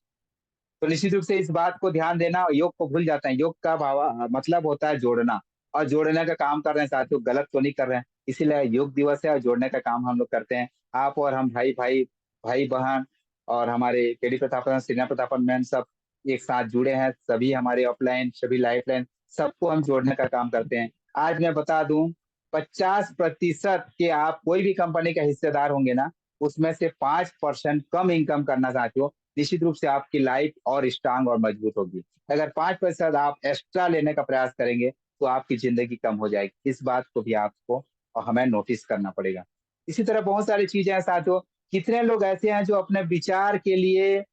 तो निश्चित रूप से इस बात को ध्यान देना, योग को भूल जाते हैं। योग का भाव मतलब होता है जोड़ना, और जोड़ने का काम कर रहे हैं साथियों, गलत तो नहीं कर रहे हैं। इसीलिए योग दिवस है और जोड़ने का काम हम लोग करते हैं। आप और हम, भाई भाई, भाई बहन, और हमारे केडी प्रतापन, सेना प्रतापन मैन, सब एक साथ जुड़े हैं। सभी हमारे ऑफलाइन, सभी लाइफलाइन, सबको हम जोड़ने का काम करते हैं। आज मैं बता दूं, 50% के आप कोई भी कंपनी का हिस्सेदार होंगे ना, उसमें से 5% कम इनकम करना चाहते हो, निश्चित रूप से आपकी लाइफ और स्ट्रांग और मजबूत होगी। अगर 5% आप एक्स्ट्रा लेने का प्रयास करेंगे तो आपकी जिंदगी कम हो जाएगी। इस बात को भी आपको और हमें नोटिस करना पड़ेगा। इसी तरह बहुत सारी चीजें हैं साथियों। कितने लोग ऐसे हैं जो अपने विचार के लिए,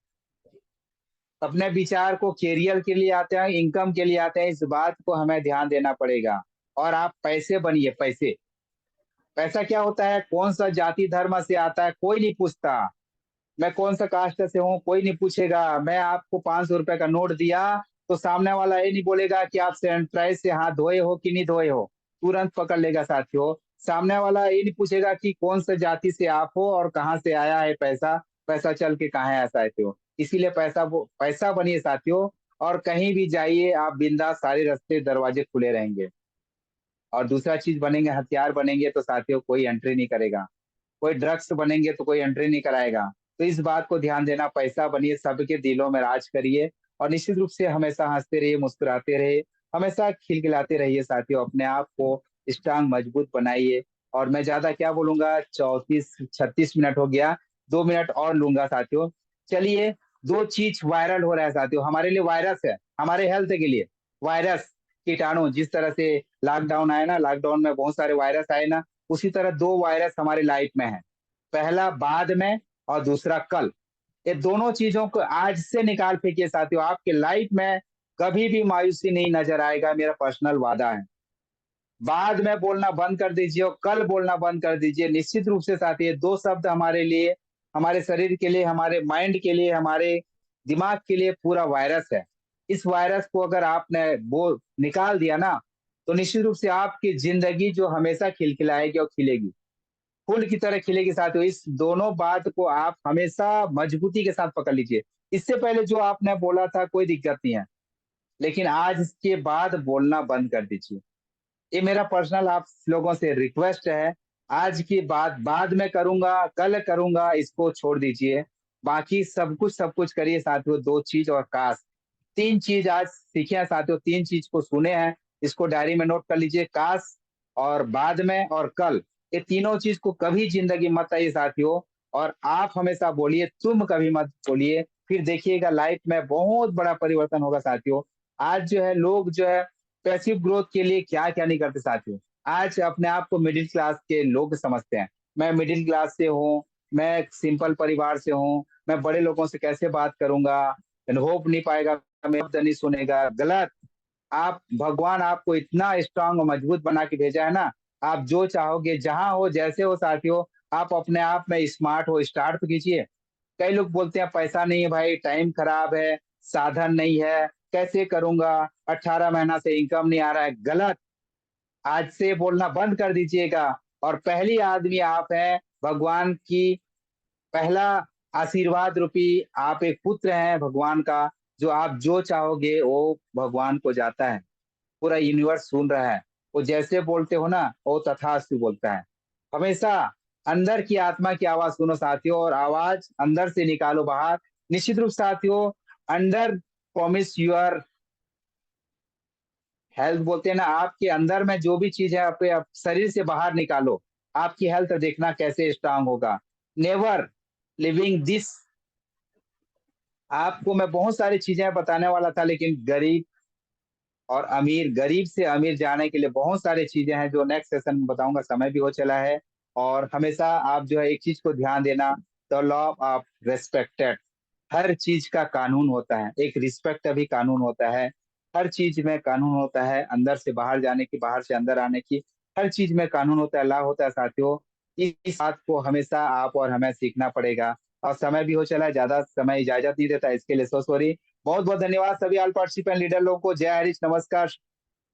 अपने विचार को कैरियर के लिए आते हैं, इनकम के लिए आते हैं। इस बात को हमें ध्यान देना पड़ेगा। और आप पैसे बनिए, पैसे, पैसा क्या होता है, कौन सा जाति धर्म से आता है कोई नहीं पूछता, मैं कौन सा कास्ट से हूँ कोई नहीं पूछेगा। मैं आपको 500 रुपए का नोट दिया तो सामने वाला ये नहीं बोलेगा कि आप सैनिटाइज से हाथ धोए हो कि नहीं धोए हो, तुरंत पकड़ लेगा साथियों। सामने वाला ये नहीं पूछेगा कि कौन सा जाति से आप हो और कहाँ से आया है पैसा, पैसा चल के कहाँ ऐसा आए हो। इसीलिए पैसा बनिए साथियों, और कहीं भी जाइए आप बिंदास, सारे रास्ते दरवाजे खुले रहेंगे। और दूसरा चीज बनेंगे, हथियार बनेंगे तो साथियों कोई एंट्री नहीं करेगा। कोई ड्रग्स बनेंगे तो कोई एंट्री नहीं कराएगा। तो इस बात को ध्यान देना, पैसा बनिए, सबके दिलों में राज करिए, और निश्चित रूप से हमेशा हंसते रहिए, मुस्कुराते रहिए, हमेशा खिलखिलाते रहिए साथियों। अपने आप को स्ट्रांग, मजबूत बनाइए। और मैं ज्यादा क्या बोलूंगा, 34-36 मिनट हो गया, 2 मिनट और लूंगा साथियों। चलिए, दो चीज वायरल हो रहा है साथियों, हमारे लिए वायरस है, हमारे हेल्थ के लिए वायरस, कीटाणु। जिस तरह से लॉकडाउन आया ना, लॉकडाउन में बहुत सारे वायरस आए ना, उसी तरह दो वायरस हमारी लाइफ में है। पहला बाद में, और दूसरा कल। ये दोनों चीजों को आज से निकाल फेंकिए साथियों, आपके लाइफ में कभी भी मायूसी नहीं नजर आएगा, मेरा पर्सनल वादा है। बाद में बोलना बंद कर दीजिए और कल बोलना बंद कर दीजिए। निश्चित रूप से साथियों, ये दो शब्द हमारे लिए, हमारे शरीर के लिए, हमारे माइंड के लिए, हमारे दिमाग के लिए पूरा वायरस है। इस वायरस को अगर आपने वो निकाल दिया ना, तो निश्चित रूप से आपकी जिंदगी जो हमेशा खिलखिलाएगी और खिलेगी, फूल की तरह खिलेगी साथियों। इस दोनों बात को आप हमेशा मजबूती के साथ पकड़ लीजिए। इससे पहले जो आपने बोला था कोई दिक्कत नहीं है, लेकिन आज के बाद बोलना बंद कर दीजिए। ये मेरा पर्सनल आप लोगों से रिक्वेस्ट है। आज की बात बाद में करूंगा, कल करूंगा, इसको छोड़ दीजिए। बाकी सब कुछ करिए साथियों। दो चीज और काश, तीन चीज आज सीखे हैं साथियों, तीन चीज को सुने हैं, इसको डायरी में नोट कर लीजिए। काश, और बाद में, और कल, ये तीनों चीज को कभी जिंदगी मत आइए साथियों। और आप हमेशा बोलिए, तुम कभी मत बोलिए, फिर देखिएगा लाइफ में बहुत बड़ा परिवर्तन होगा साथियों। आज जो है लोग जो है पैसिव ग्रोथ के लिए क्या क्या नहीं करते साथियों। आज अपने आप को मिडिल क्लास के लोग समझते हैं। मैं मिडिल क्लास से हूँ, मैं सिंपल परिवार से हूँ, मैं बड़े लोगों से कैसे बात करूंगा, होप नहीं पाएगा, मैं नहीं सुनेगा। गलत। आप, भगवान आपको इतना स्ट्रांग और मजबूत बना के भेजा है ना, आप जो चाहोगे, जहां हो, जैसे हो साथियों, आप अपने आप में स्मार्ट हो, स्टार्ट तो कीजिए। कई लोग बोलते हैं पैसा नहीं है भाई, टाइम खराब है, साधन नहीं है, कैसे करूंगा, 18 महीना से इनकम नहीं आ रहा है। गलत। आज से बोलना बंद कर दीजिएगा। और पहली आदमी आप हैं भगवान की, पहला आशीर्वाद रूपी आप एक पुत्र हैं भगवान का। जो आप जो चाहोगे वो भगवान को जाता है, पूरा यूनिवर्स सुन रहा है। वो जैसे बोलते हो ना, वो तथास्तु बोलता है। हमेशा अंदर की आत्मा की आवाज सुनो साथियों, और आवाज अंदर से निकालो बाहर। निश्चित रूप साथियों, अंडर प्रॉमिस यूर हेल्थ बोलते हैं ना, आपके अंदर में जो भी चीज है अपने शरीर से बाहर निकालो, आपकी हेल्थ देखना कैसे स्ट्रांग होगा। Never living this. आपको मैं बहुत सारी चीजें बताने वाला था, लेकिन गरीब और अमीर, गरीब से अमीर जाने के लिए बहुत सारी चीजें हैं जो नेक्स्ट सेशन में बताऊंगा, समय भी हो चला है। और हमेशा आप जो है एक चीज को ध्यान देना, द लॉ ऑफ रेस्पेक्टेड। हर चीज का कानून होता है, एक रिस्पेक्ट का भी कानून होता है। हर चीज में कानून होता है, अंदर से बाहर जाने की, बाहर से अंदर आने की, हर चीज में कानून होता है, लॉ होता है साथियों। इस बात को हमेशा आप और हमें सीखना पड़ेगा। और समय भी हो चला है, ज्यादा समय इजाजत नहीं देता, इसके लिए सो सॉरी। बहुत बहुत धन्यवाद सभी ऑल पार्टिसिपेंट लीडर लोगों को। जय हरीश, नमस्कार।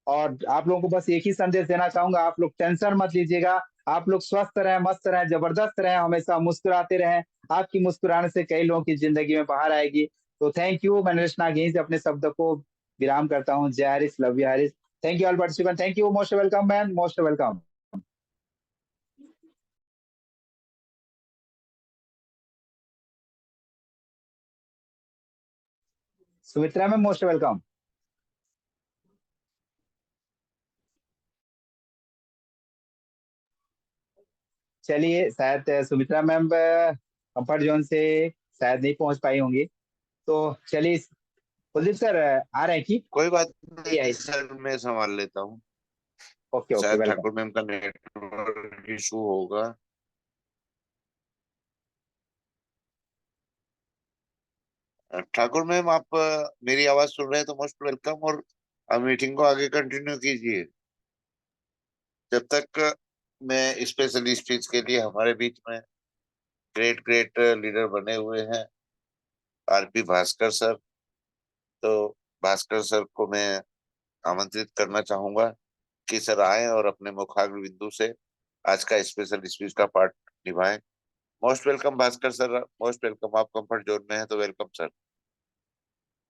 और आप लोगों को बस एक ही संदेश देना चाहूंगा, आप लोग टेंशन मत लीजिएगा, आप लोग स्वस्थ रहें, मस्त रहें, जबरदस्त रहें, हमेशा मुस्कुराते रहें। आपकी मुस्कुराने से कई लोगों की जिंदगी में बाहर आएगी। तो थैंक यू। मैं नरेश नाग यहीं से अपने शब्द को विराम करता हूँ। जय Harish, love you Harish. Thank you all participant, thank you, most welcome ma'am, most welcome. Sumitra ma'am, most welcome. चलिए, शायद सुमित्रा मैम कंफर्ट जोन से शायद नहीं पहुंच पाई होंगी। तो चलिए, कुलदीप सर आ रहे हैं कि? कोई बात नहीं आइए। सर, मैं संभाल लेता हूँ। ओके ओके, शायद वेलकम। ठाकुर मैम का नेटवर्क इशू होगा। ठाकुर मैम, आप मेरी आवाज सुन रहे हैं तो मोस्ट वेलकम, और आप मीटिंग को आगे कंटिन्यू कीजिए। जब तक मैं स्पेशली स्पीच के लिए हमारे बीच में ग्रेट ग्रेट लीडर बने हुए हैं आरपी भास्कर सर, तो भास्कर सर को मैं आमंत्रित करना चाहूंगा कि सर आए और अपने मुखाग्र बिंदु से आज का स्पेशल स्पीच का पार्ट निभाएं। Most welcome Bhaskar sir, most welcome. आप कंफर्ट जोन में हैं तो welcome sir.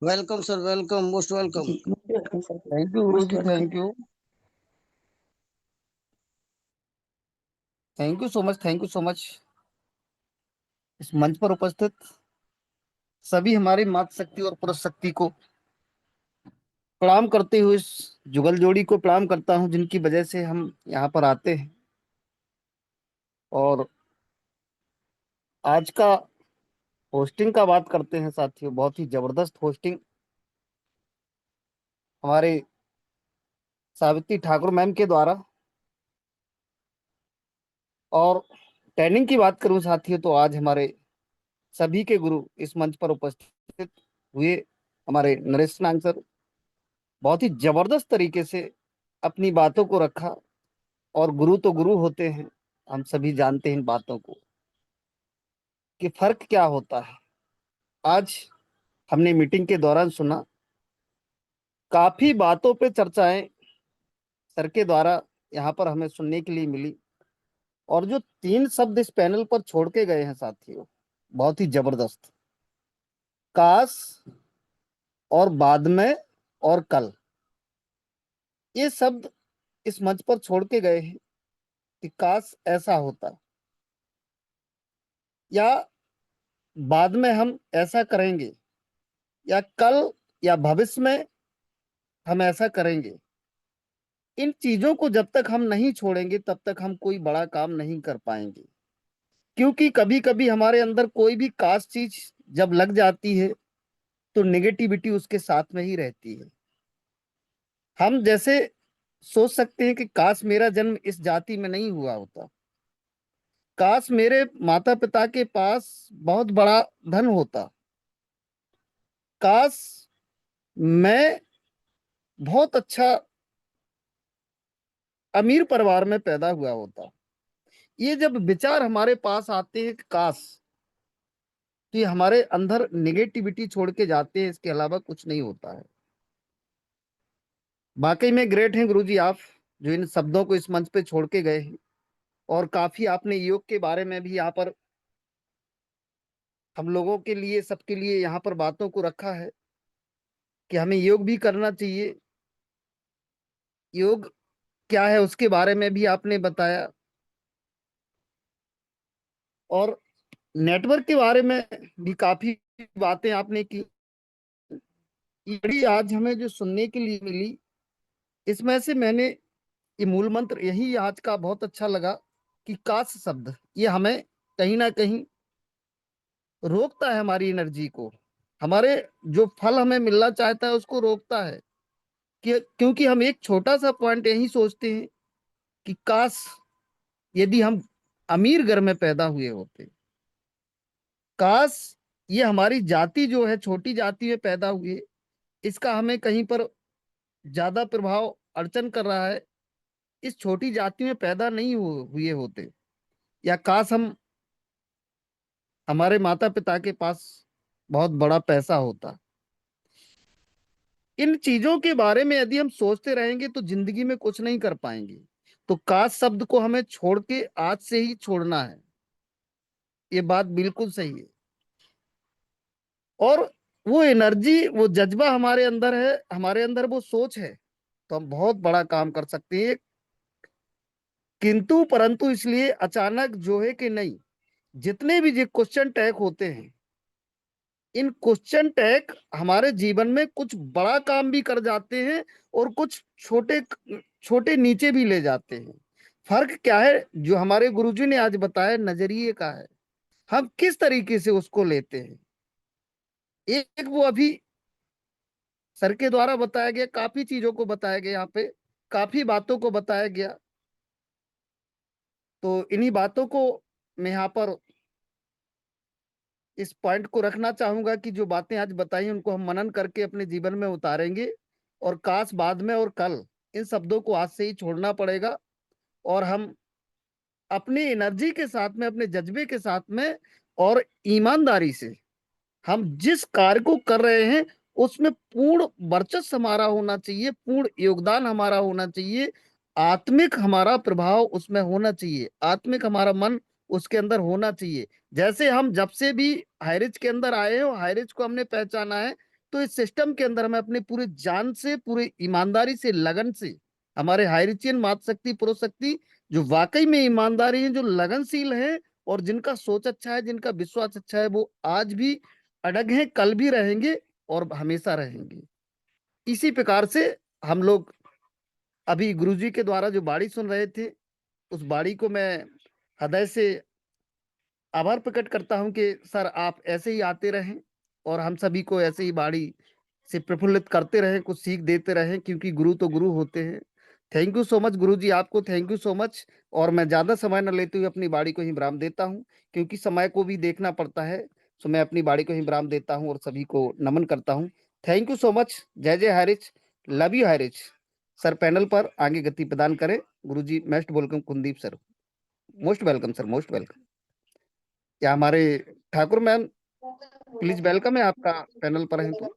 Welcome sir, welcome, most welcome. Ji most welcome sir, thank you गुरु मोस्ट जी, welcome. Thank you, thank you so much, thank you so much. इस मंच पर उपस्थित सभी हमारी मातृ शक्ति और पुरुष शक्ति को प्रणाम करते हुए, इस जुगल जोड़ी को प्रणाम करता हूं जिनकी वजह से हम यहाँ पर आते हैं। और आज का होस्टिंग का बात करते हैं साथियों, बहुत ही जबरदस्त होस्टिंग हमारे सावित्री ठाकुर मैम के द्वारा। और ट्रेनिंग की बात करूं साथियों, तो आज हमारे सभी के गुरु इस मंच पर उपस्थित हुए हमारे नरेश नाग सर बहुत ही जबरदस्त तरीके से अपनी बातों को रखा। और गुरु तो गुरु होते हैं, हम सभी जानते हैं इन बातों को कि फर्क क्या होता है। आज हमने मीटिंग के दौरान सुना, काफी बातों पे चर्चाएं सर के द्वारा यहाँ पर हमें सुनने के लिए मिली। और जो 3 शब्द इस पैनल पर छोड़ के गए हैं साथियों, बहुत ही जबरदस्त। काश, और बाद में, और कल, ये शब्द इस मंच पर छोड़ के गए हैं कि काश ऐसा होता, या बाद में हम ऐसा करेंगे, या कल, या भविष्य में हम ऐसा करेंगे। इन चीजों को जब तक हम नहीं छोड़ेंगे तब तक हम कोई बड़ा काम नहीं कर पाएंगे। क्योंकि कभी कभी हमारे अंदर कोई भी काश चीज जब लग जाती है तो नेगेटिविटी उसके साथ में ही रहती है। हम जैसे सोच सकते हैं कि काश मेरा जन्म इस जाति में नहीं हुआ होता, काश मेरे माता पिता के पास बहुत बड़ा धन होता, काश मैं बहुत अच्छा अमीर परिवार में पैदा हुआ होता। ये जब विचार हमारे पास आते हैं कि काश, तो ये हमारे अंदर निगेटिविटी छोड़ के जाते हैं, इसके अलावा कुछ नहीं होता है। वाकई में ग्रेट हैं गुरुजी आप, जो इन शब्दों को इस मंच पे छोड़ के गए हैं। और काफी आपने योग के बारे में भी यहाँ पर हम लोगों के लिए, सबके लिए यहाँ पर बातों को रखा है कि हमें योग भी करना चाहिए। योग क्या है उसके बारे में भी आपने बताया, और नेटवर्क के बारे में भी काफी बातें आपने की। ये बड़ी आज हमें जो सुनने के लिए मिली, इसमें से मैंने ये मूल मंत्र यही आज का बहुत अच्छा लगा कि काश शब्द ये हमें कहीं ना कहीं रोकता है, हमारी एनर्जी को, हमारे जो फल हमें मिलना चाहता है उसको रोकता है। कि क्योंकि हम एक छोटा सा पॉइंट यही सोचते हैं कि काश यदि हम अमीर घर में पैदा हुए होते, काश ये हमारी जाति जो है छोटी जाति में पैदा हुए, इसका हमें कहीं पर ज्यादा प्रभाव अड़चन कर रहा है, इस छोटी जाति में पैदा नहीं हुए होते। या काश हम हमारे माता पिता के पास बहुत बड़ा पैसा होता, इन चीजों के बारे में यदि हम सोचते रहेंगे तो जिंदगी में कुछ नहीं कर पाएंगे। तो काश शब्द को हमें छोड़ के आज से ही छोड़ना है, ये बात बिल्कुल सही है। और वो एनर्जी, वो जज्बा हमारे अंदर है, हमारे अंदर वो सोच है, तो हम बहुत बड़ा काम कर सकते हैं। किंतु परंतु इसलिए अचानक जो है कि नहीं, जितने भी ये क्वेश्चन टैग होते हैं, इन क्वेश्चन टैग हमारे जीवन में कुछ बड़ा काम भी कर जाते हैं और कुछ छोटे छोटे नीचे भी ले जाते हैं। फर्क क्या है, जो हमारे गुरुजी ने आज बताया नजरिए का है, हम किस तरीके से उसको लेते हैं। एक वो अभी सर के द्वारा बताया गया, काफी चीजों को बताया गया, यहाँ पे काफी बातों को बताया गया। तो इन्हीं बातों को मैं यहाँ पर इस पॉइंट को रखना चाहूंगा कि जो बातें आज बताई उनको हम मनन करके अपने जीवन में उतारेंगे। और काश बाद में और कल इन शब्दों को आज से ही छोड़ना पड़ेगा, और हम अपनी एनर्जी के साथ में, अपने जज्बे के साथ में और ईमानदारी से हम जिस कार्य को कर रहे हैं उसमें पूर्ण वर्चस्व हमारा होना चाहिए, पूर्ण योगदान हमारा होना चाहिए, आत्मिक हमारा प्रभाव उसमें होना चाहिए, आत्मिक हमारा मन उसके अंदर होना चाहिए। जैसे हम जब से भी हाईरिच के अंदर आए हैं और हाईरिच को हमने पहचाना है, तो इस सिस्टम के अंदर हमें अपने पूरे जान से, पूरे ईमानदारी से, लगन से, हमारे हाईरिचियन मात शक्ति पुरुष शक्ति जो वाकई में ईमानदारी है, जो लगनशील है और जिनका सोच अच्छा है, जिनका विश्वास अच्छा है, वो आज भी अडग हैं, कल भी रहेंगे और हमेशा रहेंगे। इसी प्रकार से हम लोग अभी गुरुजी के द्वारा जो बाणी सुन रहे थे, उस बाणी को मैं हृदय से आभार प्रकट करता हूं कि सर आप ऐसे ही आते रहें और हम सभी को ऐसे ही बाणी से प्रफुल्लित करते रहें, कुछ सीख देते रहें, क्योंकि गुरु तो गुरु होते हैं। थैंक यू सो मच गुरु जी, आपको थैंक यू सो मच। और मैं ज्यादा समय न लेते हुए अपनी बाड़ी को ही विराम देता हूँ, क्योंकि समय को भी देखना पड़ता है। तो मैं अपनी बाड़ी को ही विराम देता हूँ और सभी को नमन करता हूँ। Thank you so much. जय जय हरिच, लव यू हरिच। सर पैनल पर आगे गति प्रदान करें। गुरु जी most welcome Kuldeep sir, most welcome sir, most welcome. या हमारे ठाकुर मैम प्लीज वेलकम है, आपका पैनल पर हैं तो।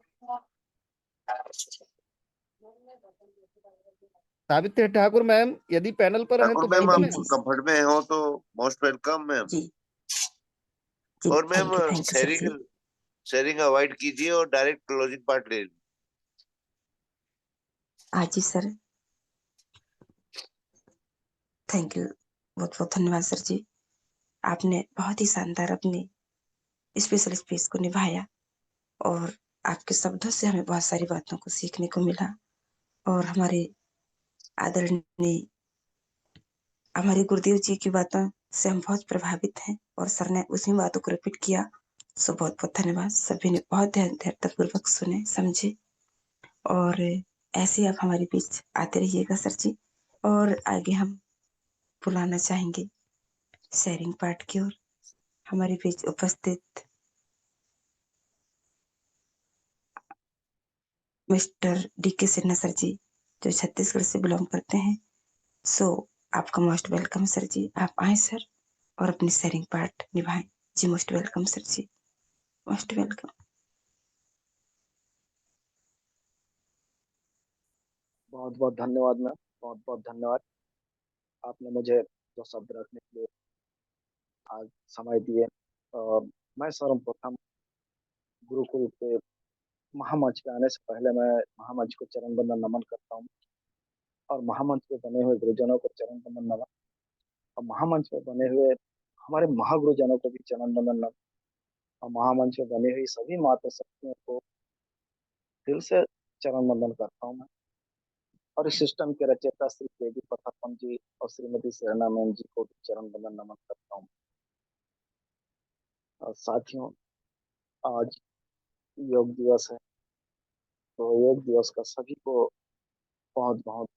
सावित्री ठाकुर मैम यदि पैनल पर हैं ठाकुर तो मैम वेलकम आप है। जी कंफर्ट में हो तो मोस्ट वेलकम मैम। जी जी, और ma'am thank you sir ji. Sharing sharing avoid कीजिए और डायरेक्ट क्लोजिंग पार्ट ले लीजिए। आज जी सर, थैंक यू, बहुत बहुत धन्यवाद सर जी। आपने बहुत ही शानदार अपने स्पेशल स्पेस को निभाया और आपके शब्दों से हमें बहुत सारी बातों को सीखने को मिला। और आदरणीय हमारे गुरुदेव जी की बातों से हम बहुत प्रभावित हैं और सर ने उसी बातों को रिपीट किया। सो बहुत बहुत धन्यवाद। सभी ने बहुत धैर्यपूर्वक सुने, समझे और ऐसे आप हमारे बीच आते रहिएगा सर जी। और आगे हम बुलाना चाहेंगे शेयरिंग पार्ट की ओर हमारे बीच उपस्थित मिस्टर DK सिन्हा सर जी, जो छत्तीसगढ़ से बिलोंग करते हैं। सो आपका मोस्ट वेलकम सर जी। आप आए सर और अपनी शेयरिंग पार्ट निभाएं। जी मोस्ट वेलकम सर जी, मोस्ट वेलकम। बहुत बहुत धन्यवाद मैम, बहुत बहुत धन्यवाद। आपने मुझे जो शब्द रखने के लिए आज समय दिए। मैं सर्वप्रथम गुरुकुल के महामंच पे आने से पहले मैं महामंच को चरण वंदन नमन करता हूँ, और महामंच पे बने हुए गुरुजनों को चरण वंदन नमन, और महामंच पे बने हुए हमारे महागुरुजनों को भी चरण वंदन नमन, और महामंच पे बनी हुई सभी माता शक्तियों को दिल से चरण वंदन करता हूँ मैं। और इस सिस्टम के रचयिता श्री केवी प्रतापम जी और श्रीमती सेना मैम जी को भी चरण वंदन नमन करता हूँ। और साथियों, आज योग दिवस है, तो योग दिवस का सभी को बहुत बहुत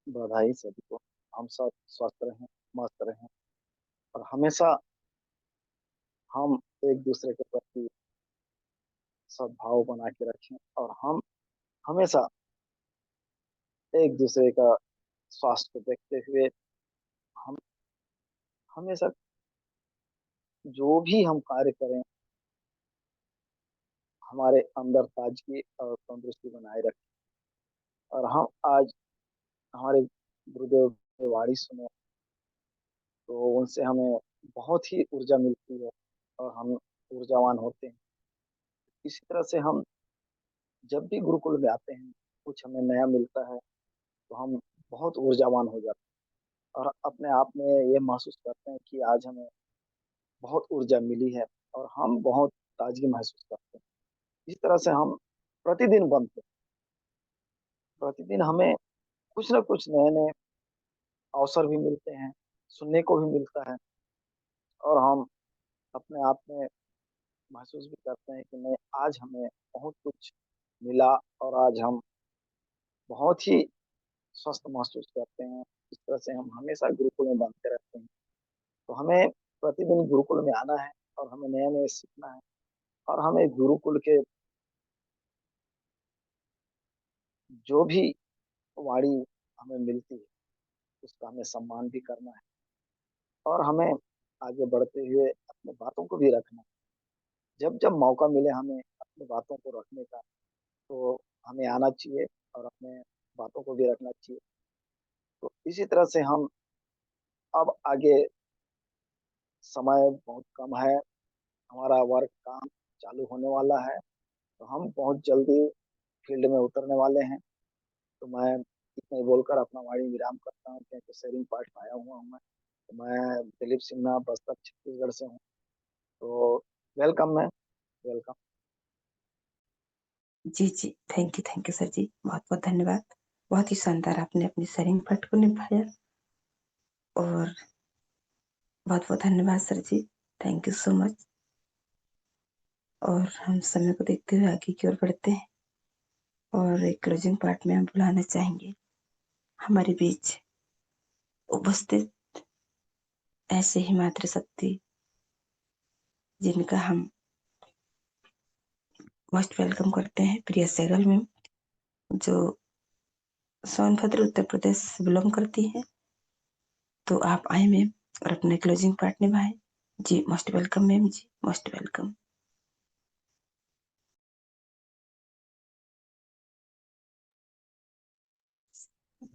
बधाई। सभी को हम सब स्वस्थ रहें, मस्त रहें, और हमेशा हम एक दूसरे के प्रति सद्भाव बना के रखें, और हम हमेशा एक दूसरे का स्वास्थ्य को देखते हुए हम हमेशा जो भी हम कार्य करें, हमारे अंदर ताजगी और तंदुरुस्ती बनाए रखे। और हम आज हमारे गुरुदेव की वाणी सुने तो उनसे हमें बहुत ही ऊर्जा मिलती है और हम ऊर्जावान होते हैं। इसी तरह से हम जब भी गुरुकुल में आते हैं, कुछ हमें नया मिलता है तो हम बहुत ऊर्जावान हो जाते हैं और अपने आप में ये महसूस करते हैं कि आज हमें बहुत ऊर्जा मिली है और हम बहुत ताजगी महसूस करते हैं। इस तरह से हम प्रतिदिन बनते हैं। प्रतिदिन हमें कुछ ना कुछ नए नए अवसर भी मिलते हैं, सुनने को भी मिलता है और हम अपने आप में महसूस भी करते हैं कि नहीं, आज हमें बहुत कुछ मिला और आज हम बहुत ही स्वस्थ महसूस करते हैं। इस तरह से हम हमेशा गुरुकुल में बनते रहते हैं। तो हमें प्रतिदिन गुरुकुल में आना है और हमें नए नए सीखना है और हमें गुरुकुल के जो भी वाणी हमें मिलती है उसका हमें सम्मान भी करना है और हमें आगे बढ़ते हुए अपनी बातों को भी रखना है। जब जब मौका मिले हमें अपनी बातों को रखने का तो हमें आना चाहिए और अपने बातों को भी रखना चाहिए। तो इसी तरह से हम अब आगे समय बहुत कम है, हमारा वर्क काम चालू होने वाला है तो हम बहुत जल्दी फील्ड में उतरने वाले हैं। तो मैं इतना ही बोलकर अपना वाणी विराम करता हूँ क्योंकि शेयरिंग पार्ट में आया हुआ हूँ मैं। तो मैं दिलीप सिन्हा, बस्तर छत्तीसगढ़ से हूँ। तो वेलकम मैम, वेलकम। जी, थैंक यू सर जी, बहुत-बहुत धन्यवाद। बहुत ही शानदार आपने अपनी शेयरिंग पार्ट को निभाया और बहुत-बहुत धन्यवाद sir ji, thank you so much. और हम समय को देखते हुए आगे की ओर बढ़ते हैं और एक क्लोजिंग पार्ट में हम बुलाना चाहेंगे हमारे बीच उपस्थित ऐसे ही मातृशक्ति जिनका हम मोस्ट वेलकम करते हैं, प्रिया सहगल मैम, जो सोनभद्र उत्तर प्रदेश से बिलोंग करती हैं। तो आप आए मैम और अपने क्लोजिंग पार्ट निभाएं। जी most welcome ma'am ji, most welcome.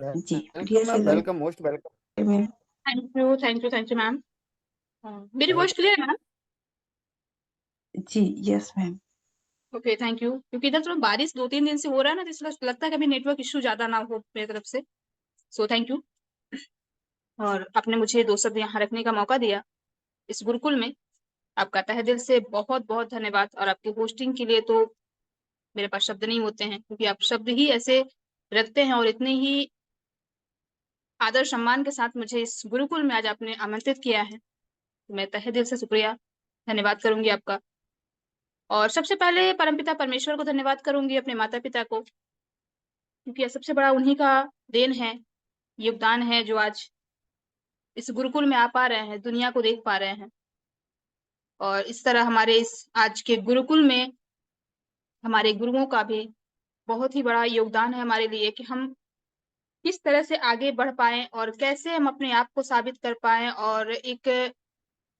जी Priya welcome ma'am, Sehgal welcome, most welcome. Ma'am. Thank you ma'am. मेरी वॉइस क्लियर है मैम? जी yes ma'am. Okay, thank you. क्योंकि इधर थोड़ा बारिश 2-3 दिन से हो रहा है ना, तो इसलिए लगता है कभी नेटवर्क इश्यू ज्यादा ना हो मेरी तरफ से। So thank you. और आपने मुझे 2 शब्द यहाँ रखने का मौका दिया इस गुरुकुल में। आपका तहे दिल से बहुत बहुत धन्यवाद। और आपकी होस्टिंग के लिए तो मेरे पास शब्द नहीं होते हैं, क्योंकि आप शब्द ही ऐसे रखते हैं और इतने ही आदर सम्मान के साथ मुझे इस गुरुकुल में आज आपने आमंत्रित किया है। तो मैं तहे दिल से शुक्रिया, धन्यवाद करूंगी आपका। और सबसे पहले परमपिता परमेश्वर को धन्यवाद करूंगी, अपने माता पिता को, क्योंकि यह सबसे बड़ा उन्हीं का देन है, योगदान है, जो आज इस गुरुकुल में आ पा रहे हैं, दुनिया को देख पा रहे हैं। और इस तरह हमारे इस आज के गुरुकुल में हमारे गुरुओं का भी बहुत ही बड़ा योगदान है हमारे लिए, कि हम किस तरह से आगे बढ़ पाए और कैसे हम अपने आप को साबित कर पाए और एक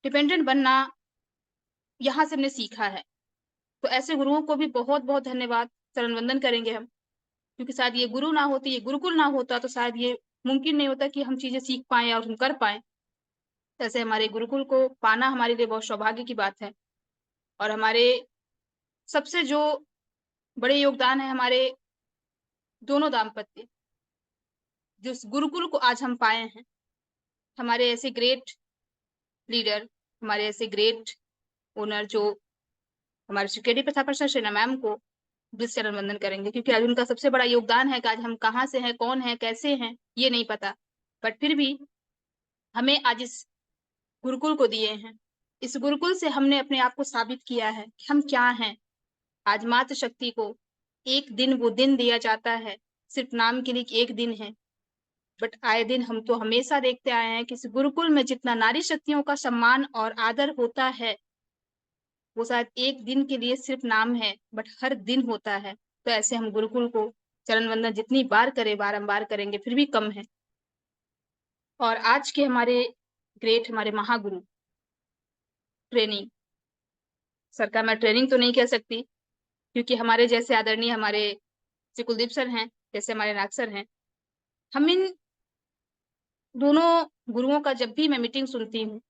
डिपेंडेंट बनना यहाँ से हमने सीखा है। तो ऐसे गुरुओं को भी बहुत बहुत धन्यवाद, चरण वंदन करेंगे हम, क्योंकि शायद ये गुरु ना होती, ये गुरुकुल ना होता, तो शायद ये मुमकिन नहीं होता कि हम चीजें सीख पाए और हम कर पाए। जैसे हमारे गुरुकुल को पाना हमारे लिए बहुत सौभाग्य की बात है। और हमारे सबसे जो बड़े योगदान है हमारे दोनों दाम्पत्य, जिस गुरुकुल को आज हम पाए हैं, हमारे ऐसे ग्रेट लीडर, हमारे ऐसे ग्रेट ओनर, जो हमारे सिक्योरिटी प्रथा परिषद सेना मैम को भी चरण वंदन करेंगे, क्योंकि आज उनका सबसे बड़ा योगदान है कि आज हम कहाँ से हैं, कौन है, कैसे हैं, ये नहीं पता, बट फिर भी हमें आज इस गुरुकुल को दिए हैं। इस गुरुकुल से हमने अपने आप को साबित किया है कि हम क्या हैं। आज मातृशक्ति को एक दिन वो दिन दिया जाता है, सिर्फ नाम के लिए कि एक दिन है, बट आए दिन हम तो हमेशा देखते आए हैं कि इस गुरुकुल में जितना नारी शक्तियों का सम्मान और आदर होता है, वो शायद एक दिन के लिए सिर्फ नाम है, बट हर दिन होता है। तो ऐसे हम गुरुकुल को चरण वंदन जितनी बार करें, बारंबार करेंगे, फिर भी कम है। और आज के हमारे ग्रेट, हमारे महागुरु, ट्रेनिंग सर का मैं ट्रेनिंग तो नहीं कह सकती, क्योंकि हमारे जैसे आदरणीय हमारे श्री कुलदीप सर हैं, जैसे हमारे नाग सर हैं, हम इन दोनों गुरुओं का जब भी मैं मीटिंग सुनती हूँ,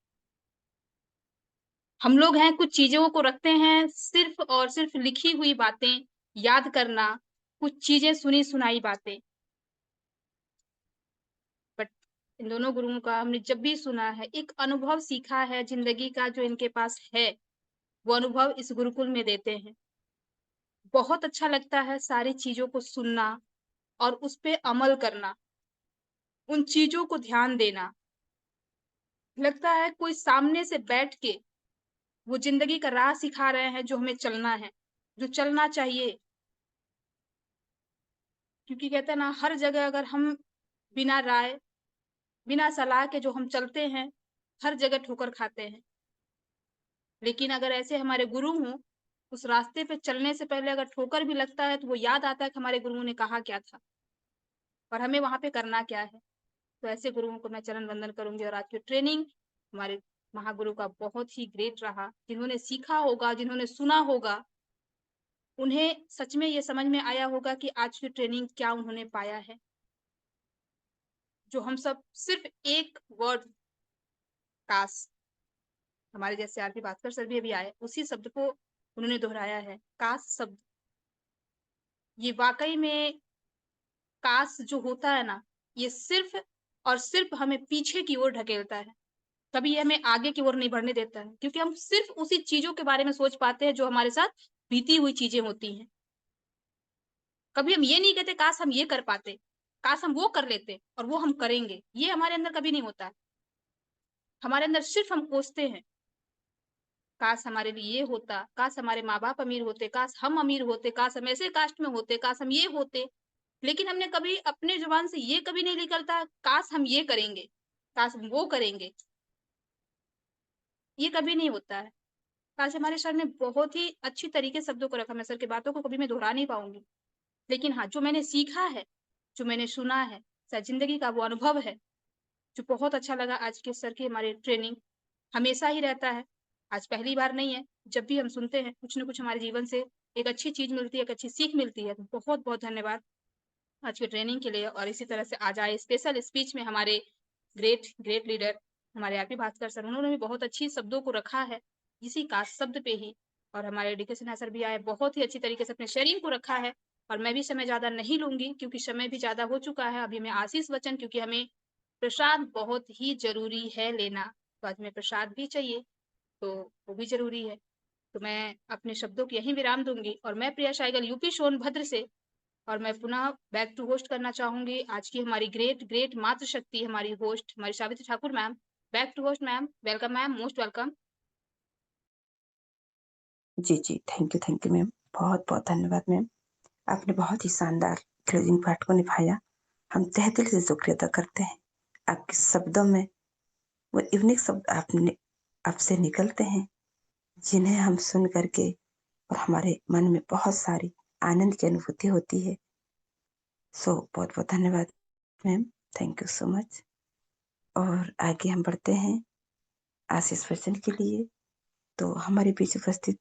हम लोग हैं कुछ चीज़ों को रखते हैं सिर्फ़ और सिर्फ़ लिखी हुई बातें याद करना, कुछ चीज़ें सुनी-सुनाई बातें। बट इन दोनों गुरुओं का हमने जब भी सुना है, एक अनुभव सीखा है ज़िंदगी का जो इनके पास है, वो अनुभव इस गुरुकुल में देते हैं। बहुत अच्छा लगता है सारी चीज़ों को सुनना और उस पे अमल करना, उन चीज़ों को ध्यान देना। लगता है कोई सामने से बैठ के वो ज़िंदगी का राह सिखा रहे हैं जो हमें चलना है, जो चलना चाहिए। क्योंकि कहते हैं ना हर जगह अगर हम बिना राय, बिना सलाह के जो हम चलते हैं, हर जगह ठोकर खाते हैं। लेकिन अगर ऐसे हमारे गुरु हों, उस रास्ते पे चलने से पहले अगर ठोकर भी लगता है तो वो याद आता है कि हमारे गुरुओं ने कहा क्या था और हमें वहाँ पे करना क्या है। तो ऐसे गुरुओं को मैं चरण वंदन करूँगी और आज की ट्रेनिंग हमारे महागुरु का बहुत ही ग्रेट रहा। जिन्होंने सीखा होगा, जिन्होंने सुना होगा, उन्हें सच में ये समझ में आया होगा कि आज की ट्रेनिंग क्या उन्होंने पाया है। जो हम सब सिर्फ़ एक वर्ड काश, हमारे जैसे आरपी भास्कर सर भी अभी आए, उसी शब्द को उन्होंने दोहराया है, काश शब्द। ये वाक़ई में काश जो होता है ना, ये सिर्फ़ और सिर्फ़ हमें पीछे की ओर ढकेलता है। कभी ये हमें आगे की ओर नहीं बढ़ने देता है, क्योंकि हम सिर्फ़ उसी चीज़ों के बारे में सोच पाते हैं जो हमारे साथ बीती हुई चीज़ें होती हैं। कभी हम ये नहीं कहते काश हम ये कर पाते, काश हम वो कर लेते और वो हम करेंगे, ये हमारे अंदर कभी नहीं होता है। हमारे अंदर सिर्फ़ हम कोसते हैं, काश हमारे लिए ये होता, काश हमारे माँ-बाप अमीर होते, काश हम अमीर होते, काश हम ऐसे कास्ट में होते, काश हम ये होते। लेकिन हमने कभी अपने ज़ुबान से ये कभी नहीं निकलता, काश हम ये करेंगे, काश हम वो करेंगे, ये कभी नहीं होता है। काश हमारे सर ने बहुत ही अच्छी तरीके से शब्दों को रखा, मैं सर की बातों को कभी मैं दोहरा नहीं पाऊँगी। लेकिन हाँ, जो मैंने सीखा है, जो मैंने सुना है, शायद ज़िंदगी का वो अनुभव है, जो बहुत अच्छा लगा आज के सर की हमारी ट्रेनिंग, हमेशा ही रहता है। आज पहली बार नहीं है, जब भी हम सुनते हैं, कुछ न कुछ हमारे जीवन से एक अच्छी चीज़ मिलती है, एक अच्छी सीख मिलती है। तो बहुत-बहुत धन्यवाद आज की ट्रेनिंग के लिए और इसी तरह से आज आए स्पेशल स्पीच में हमारे ग्रेट ग्रेट लीडर हमारे आरपी भास्कर सर, उन्होंने भी बहुत अच्छी शब्दों को रखा है, इसी काश शब्द पे ही। और हमारे डीके सिन्हा सर भी आए, बहुत ही अच्छी तरीके से अपने शेयरिंग को रखा है और मैं भी समय ज़्यादा नहीं लूँगी क्योंकि समय भी ज़्यादा हो चुका है। अभी मैं आशीष वचन क्योंकि हमें प्रसाद बहुत ही ज़रूरी है लेना, तो आज हमें प्रसाद भी चाहिए, तो वो भी ज़रूरी है। तो मैं अपने शब्दों को यहीं विराम दूँगी और मैं प्रिया शाइगल यूपी सोनभद्र से और मैं पुनः बैक टू होस्ट करना चाहूँगी आज की हमारी ग्रेट ग्रेट मातृशक्ति हमारी होस्ट हमारी Savitri Thakur ma'am. Back to host ma'am, welcome ma'am, most welcome. जी, जी। Thank you ma'am. बहुत-बहुत धन्यवाद मैम। आपने बहुत ही शानदार क्लोजिंग पार्ट को निभाया। हम तहे दिल से शुक्रिया अदा करते हैं। आपके शब्दों में वो यूनिक शब्द आपसे निकलते हैं, जिन्हें हम सुन कर के और हमारे मन में बहुत सारी आनंद की अनुभूति होती है। सो बहुत-बहुत धन्यवाद ma'am. Thank you so much. और आगे हम बढ़ते हैं आशीष वचन के लिए। तो हमारे बीच उपस्थित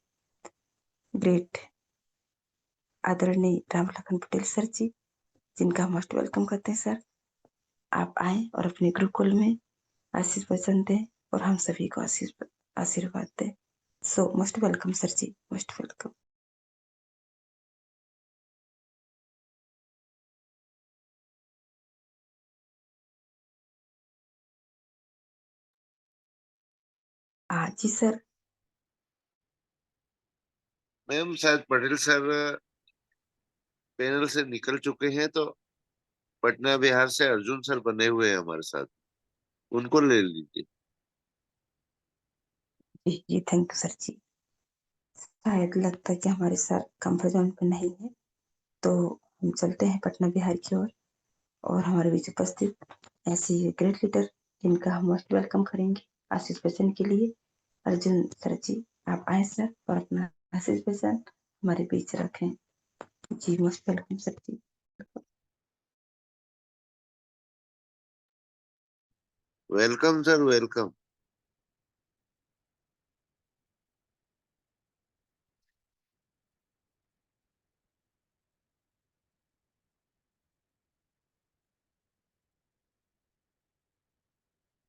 ग्रेट आदरणीय रामलखन पटेल सर जी, जिनका हम मोस्ट वेलकम करते हैं सर। आप आएँ और अपने गुरुकुल में आशीष वचन दें और हम सभी को आशीर्वाद दें। सो मोस्ट वेलकम सर जी, मोस्ट वेलकम। जी सर। मैम शायद पटेल सर पैनल से निकल चुके हैं, तो पटना बिहार से अर्जुन सर बने हुए हैं हमारे साथ, उनको ले लीजिए। जी, थैंक यू सर जी। शायद लगता है कि हमारे सर कंफर्ट ज़ोन पे नहीं है, तो हम चलते हैं पटना बिहार की ओर और हमारे बीच उपस्थित ऐसे ही ग्रेट लीडर जिनका हम मोस्ट वेलकम करेंगे आशीष वचन के लिए। अर्जुन सर जी, आप आएँ सर और अपना आशीष वचन हमारे बीच रखें। जी, most welcome sir ji. Welcome sir, welcome.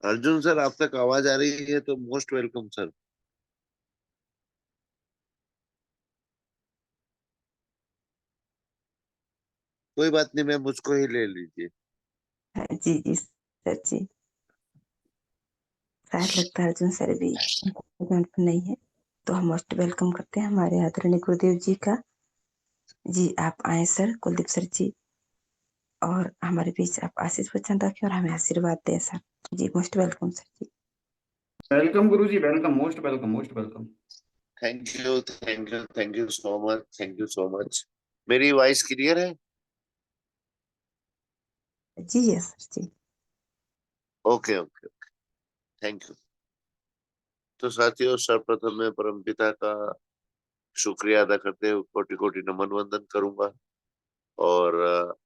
Arjun sir, आप तक आवाज आ रही है तो मोस्ट वेलकम सर। कोई बात नहीं, मैं मुझको ही ले लीजिए। हाँ, जी जी सर जी। शायद लगता है अर्जुन सर भी ग्राउंड पर नहीं है, तो हम मोस्ट वेलकम करते हैं हमारे आदरणीय गुरुदेव जी का। जी आप आए सर, कुलदीप सर जी, और हमारे बीच आप आशीष वचन रखें और हमें आशीर्वाद दें सर। जी most welcome sir ji. Welcome गुरु जी, welcome, most welcome, most welcome. Thank you, thank you, thank you so much, thank you so much. मेरी वॉइस क्लियर है? जी yes sir ji. Okay okay, thank you. तो साथियों, सर्वप्रथम मैं परमपिता का शुक्रिया अदा करते हुए कोटि कोटि नमन वंदन करूंगा, और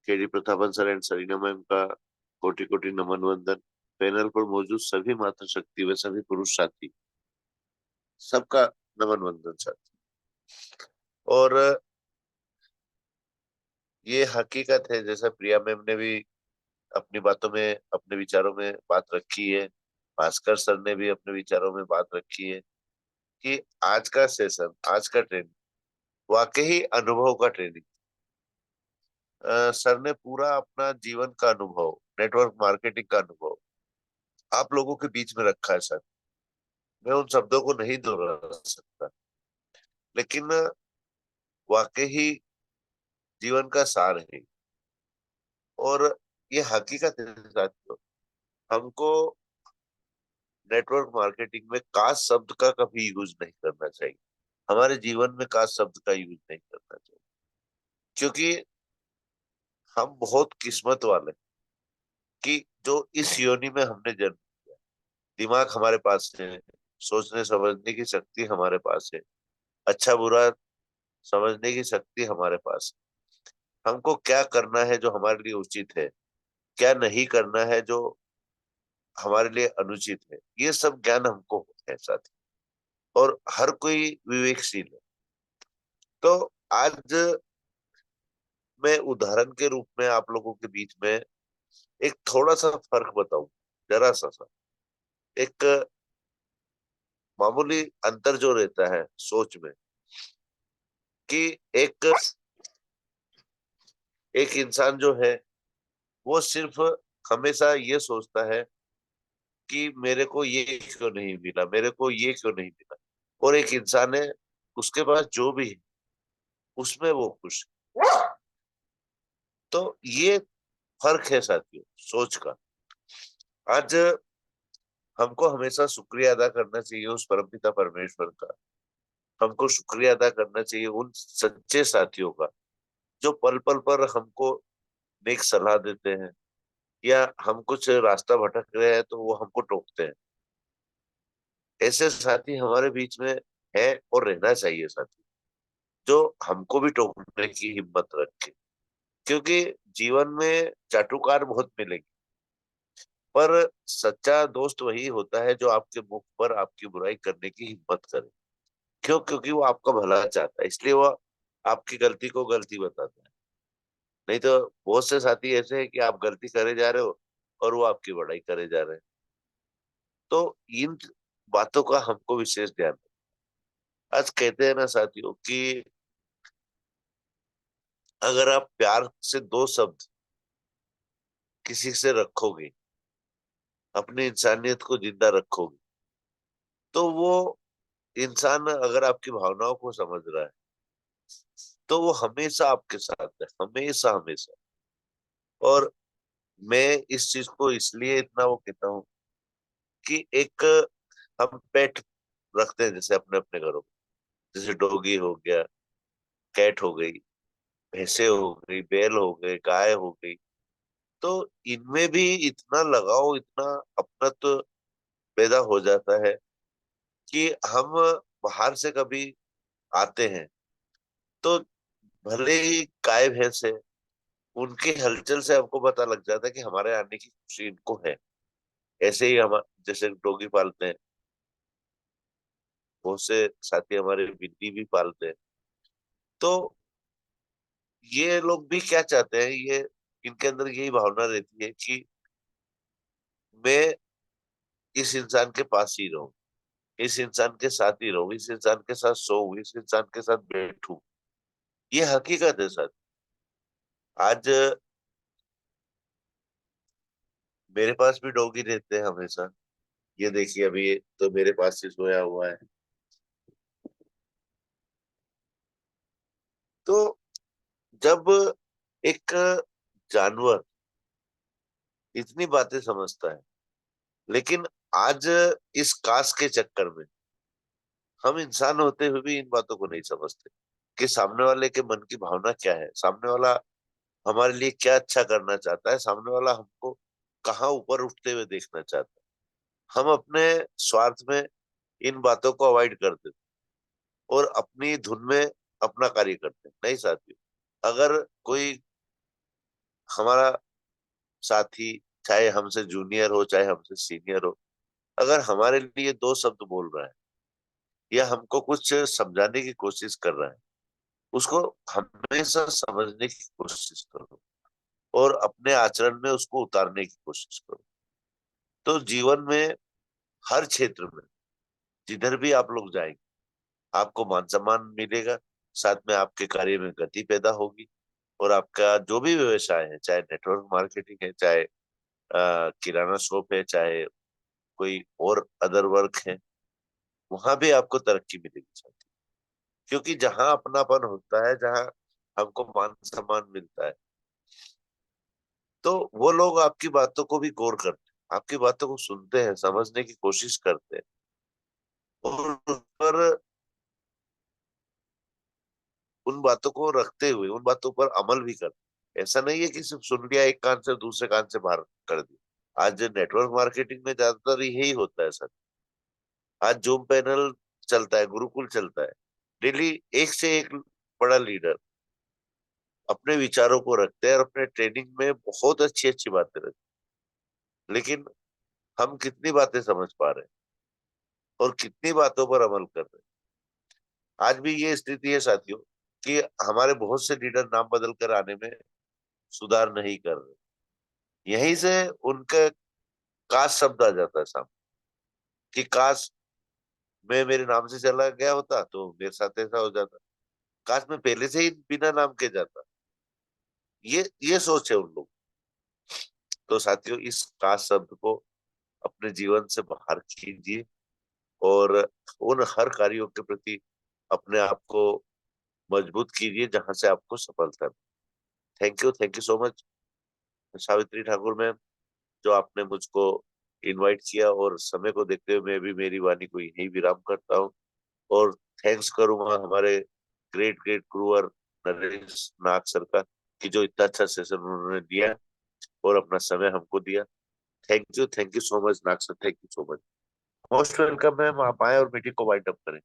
KD Prathapan sir and Sarina ma'am का कोटि कोटि नमन वंदन। पैनल पर मौजूद सभी मातृशक्ति व सभी पुरुष साथी, सबका नमन वंदन साथी। और ये हकीकत है, जैसा प्रिया मैम ने भी अपनी बातों में, अपने विचारों में बात रखी है, भास्कर सर ने भी अपने विचारों में बात रखी है, कि आज का सेशन, आज का ट्रेनिंग वाकई अनुभव का ट्रेनिंग। सर ने पूरा अपना जीवन का अनुभव, नेटवर्क मार्केटिंग का अनुभव आप लोगों के बीच में रखा है सर। मैं उन शब्दों को नहीं दोहरा सकता, लेकिन वाकई जीवन का सार है। और ये हकीकत है साथियों, हमको नेटवर्क मार्केटिंग में काश शब्द का कभी यूज नहीं करना चाहिए। हमारे जीवन में काश शब्द का यूज नहीं करना चाहिए, क्योंकि हम बहुत किस्मत वाले कि जो इस योनि में हमने जन्म लिया। दिमाग हमारे पास है, सोचने समझने की शक्ति हमारे पास है, अच्छा बुरा समझने की शक्ति हमारे पास है। हमको क्या करना है जो हमारे लिए उचित है, क्या नहीं करना है जो हमारे लिए अनुचित है, ये सब ज्ञान हमको है साथी। और हर कोई विवेकशील है। तो आज मैं उदाहरण के रूप में आप लोगों के बीच में एक थोड़ा सा फर्क बताऊं, जरा सा एक मामूली अंतर जो रहता है सोच में, कि एक एक इंसान जो है वो सिर्फ हमेशा ये सोचता है कि मेरे को ये क्यों नहीं मिला, मेरे को ये क्यों नहीं मिला। और एक इंसान है, उसके पास जो भी है उसमें वो खुश है। तो ये फर्क है साथियों, सोच का। आज हमको हमेशा शुक्रिया अदा करना चाहिए उस परमपिता परमेश्वर का। हमको शुक्रिया अदा करना चाहिए उन सच्चे साथियों का, जो पल पल पर हमको नेक सलाह देते हैं, या हम कुछ रास्ता भटक रहे हैं तो वो हमको टोकते हैं। ऐसे साथी हमारे बीच में है और रहना चाहिए साथी, जो हमको भी टोकने की हिम्मत रखे। क्योंकि जीवन में चाटुकार बहुत मिलेंगे, पर सच्चा दोस्त वही होता है जो आपके मुख पर आपकी बुराई करने की हिम्मत करे। क्यों? क्योंकि वो आपका भला चाहता है, इसलिए वो आपकी गलती को गलती बताता है। नहीं तो बहुत से साथी ऐसे हैं कि आप गलती करे जा रहे हो और वो आपकी बड़ाई करे जा रहे हैं। तो इन बातों का हमको विशेष ध्यान रखना। आज कहते हैं ना साथियों कि अगर आप प्यार से दो शब्द किसी से रखोगे, अपनी इंसानियत को जिंदा रखोगे, तो वो इंसान अगर आपकी भावनाओं को समझ रहा है तो वो हमेशा आपके साथ है, हमेशा हमेशा। और मैं इस चीज को इसलिए इतना वो कहता हूँ कि एक हम पेट रखते हैं जैसे अपने अपने घरों में, जैसे डॉगी हो गया, कैट हो गई, भैंसे हो गई, बैल हो गए, गाय हो गई। तो इनमें भी इतना लगाव, इतना अपनत्व पैदा हो जाता है कि हम बाहर से कभी आते हैं तो भले ही गाय भैंस है, उनकी हलचल से हमको पता लग जाता है कि हमारे आने की खुशी इनको है। ऐसे ही हम जैसे डॉगी पालते हैं, बहुत से साथी हमारे बिल्ली भी पालते हैं। तो ये लोग भी क्या चाहते हैं, ये इनके अंदर यही भावना रहती है कि मैं इस इंसान के पास ही रहूं, इस इंसान के साथ ही रहूं, इस इंसान के साथ सोऊं, इस इंसान के साथ बैठूं। ये हकीकत है सर। आज मेरे पास भी डॉगी रहते हैं हमेशा। ये देखिए अभी तो मेरे पास ही सोया हुआ है। तो जब एक जानवर इतनी बातें समझता है, लेकिन आज इस कास के चक्कर में हम इंसान होते हुए भी इन बातों को नहीं समझते कि सामने वाले के मन की भावना क्या है, सामने वाला हमारे लिए क्या अच्छा करना चाहता है, सामने वाला हमको कहाँ ऊपर उठते हुए देखना चाहता है। हम अपने स्वार्थ में इन बातों को अवॉइड कर देते और अपनी धुन में अपना कार्य करते हैं। नहीं साथियों, अगर कोई हमारा साथी, चाहे हमसे जूनियर हो चाहे हमसे सीनियर हो, अगर हमारे लिए दो शब्द बोल रहा है या हमको कुछ समझाने की कोशिश कर रहा है, उसको हमेशा समझने की कोशिश करो और अपने आचरण में उसको उतारने की कोशिश करो। तो जीवन में हर क्षेत्र में जिधर भी आप लोग जाएंगे, आपको मान सम्मान मिलेगा, साथ में आपके कार्य में गति पैदा होगी और आपका जो भी व्यवसाय है, चाहे नेटवर्क मार्केटिंग है, चाहे किराना शॉप है, चाहे कोई और अदर वर्क है, वहां भी आपको तरक्की मिलेगी साथी। क्योंकि जहां अपनापन होता है, जहां हमको मान सम्मान मिलता है, तो वो लोग आपकी बातों को भी गौर करते हैं, आपकी बातों को सुनते हैं, समझने की कोशिश करते हैं और उस पर उन बातों को रखते हुए उन बातों पर अमल भी करते हैं। ऐसा नहीं है कि सिर्फ सुन लिया एक कान से दूसरे कान से बाहर कर दिया। आज नेटवर्क मार्केटिंग में ज्यादातर यही होता है सर। आज जूम पैनल चलता है, गुरुकुल चलता है, डेली एक से एक बड़ा लीडर अपने विचारों को रखते हैं और अपने ट्रेनिंग में बहुत अच्छी अच्छी बातें रखते हैं। लेकिन हम कितनी बातें समझ पा रहे हैं और कितनी बातों पर अमल कर रहे हैं। आज भी ये स्थिति है साथियों कि हमारे बहुत से लीडर नाम बदल कर आने में सुधार नहीं कर रहे। यहीं से उनका काश शब्द आ जाता है सामने कि काश मैं मेरे नाम से चला गया होता तो मेरे साथ ऐसा हो जाता, काश मैं पहले से ही बिना नाम के जाता। ये सोच है उन लोग। तो साथियों, इस काश शब्द को अपने जीवन से बाहर कीजिए और उन हर कार्यों के प्रति अपने आप को मजबूत कीजिए जहां से आपको सफलता मिले। Thank you so much Savitri Thakur ma'am, जो आपने मुझको इनवाइट किया, और समय को देखते हुए मैं भी मेरी वाणी को यही विराम करता हूँ और थैंक्स करूंगा हमारे ग्रेट ग्रेट गुरुवर नरेश नाग सर का, कि जो इतना अच्छा सेशन उन्होंने दिया और अपना समय हमको दिया। Thank you so much Nag sir, thank you so much. Most welcome ma'am, आप आए और मीटिंग को वाइंड अप करें।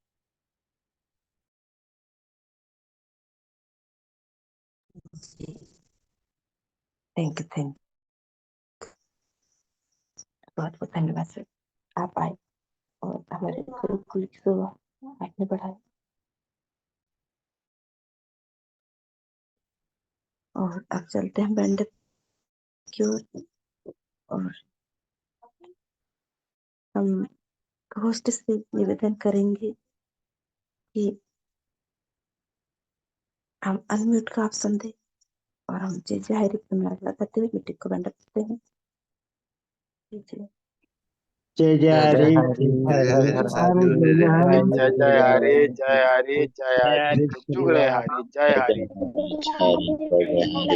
थैंक बहुत बहुत धन्यवाद सर, आप आए और हमारे गुरुकुल की शोभा आपने बढ़ाई। और अब चलते हैं बैंड की ओर और हम होस्ट से निवेदन करेंगे कि हम अनम्यूट का ऑप्शन दें और हम जय जय हरि प्रणाम करते हुए मीटिंग को बंद करते हैं। जी जय जय हरे जय हरे हरि साथियों, जय जय हरि। जय जय हरे जय हरे जय हरे, जुग जुग रहे हरे, जय हरे। हरि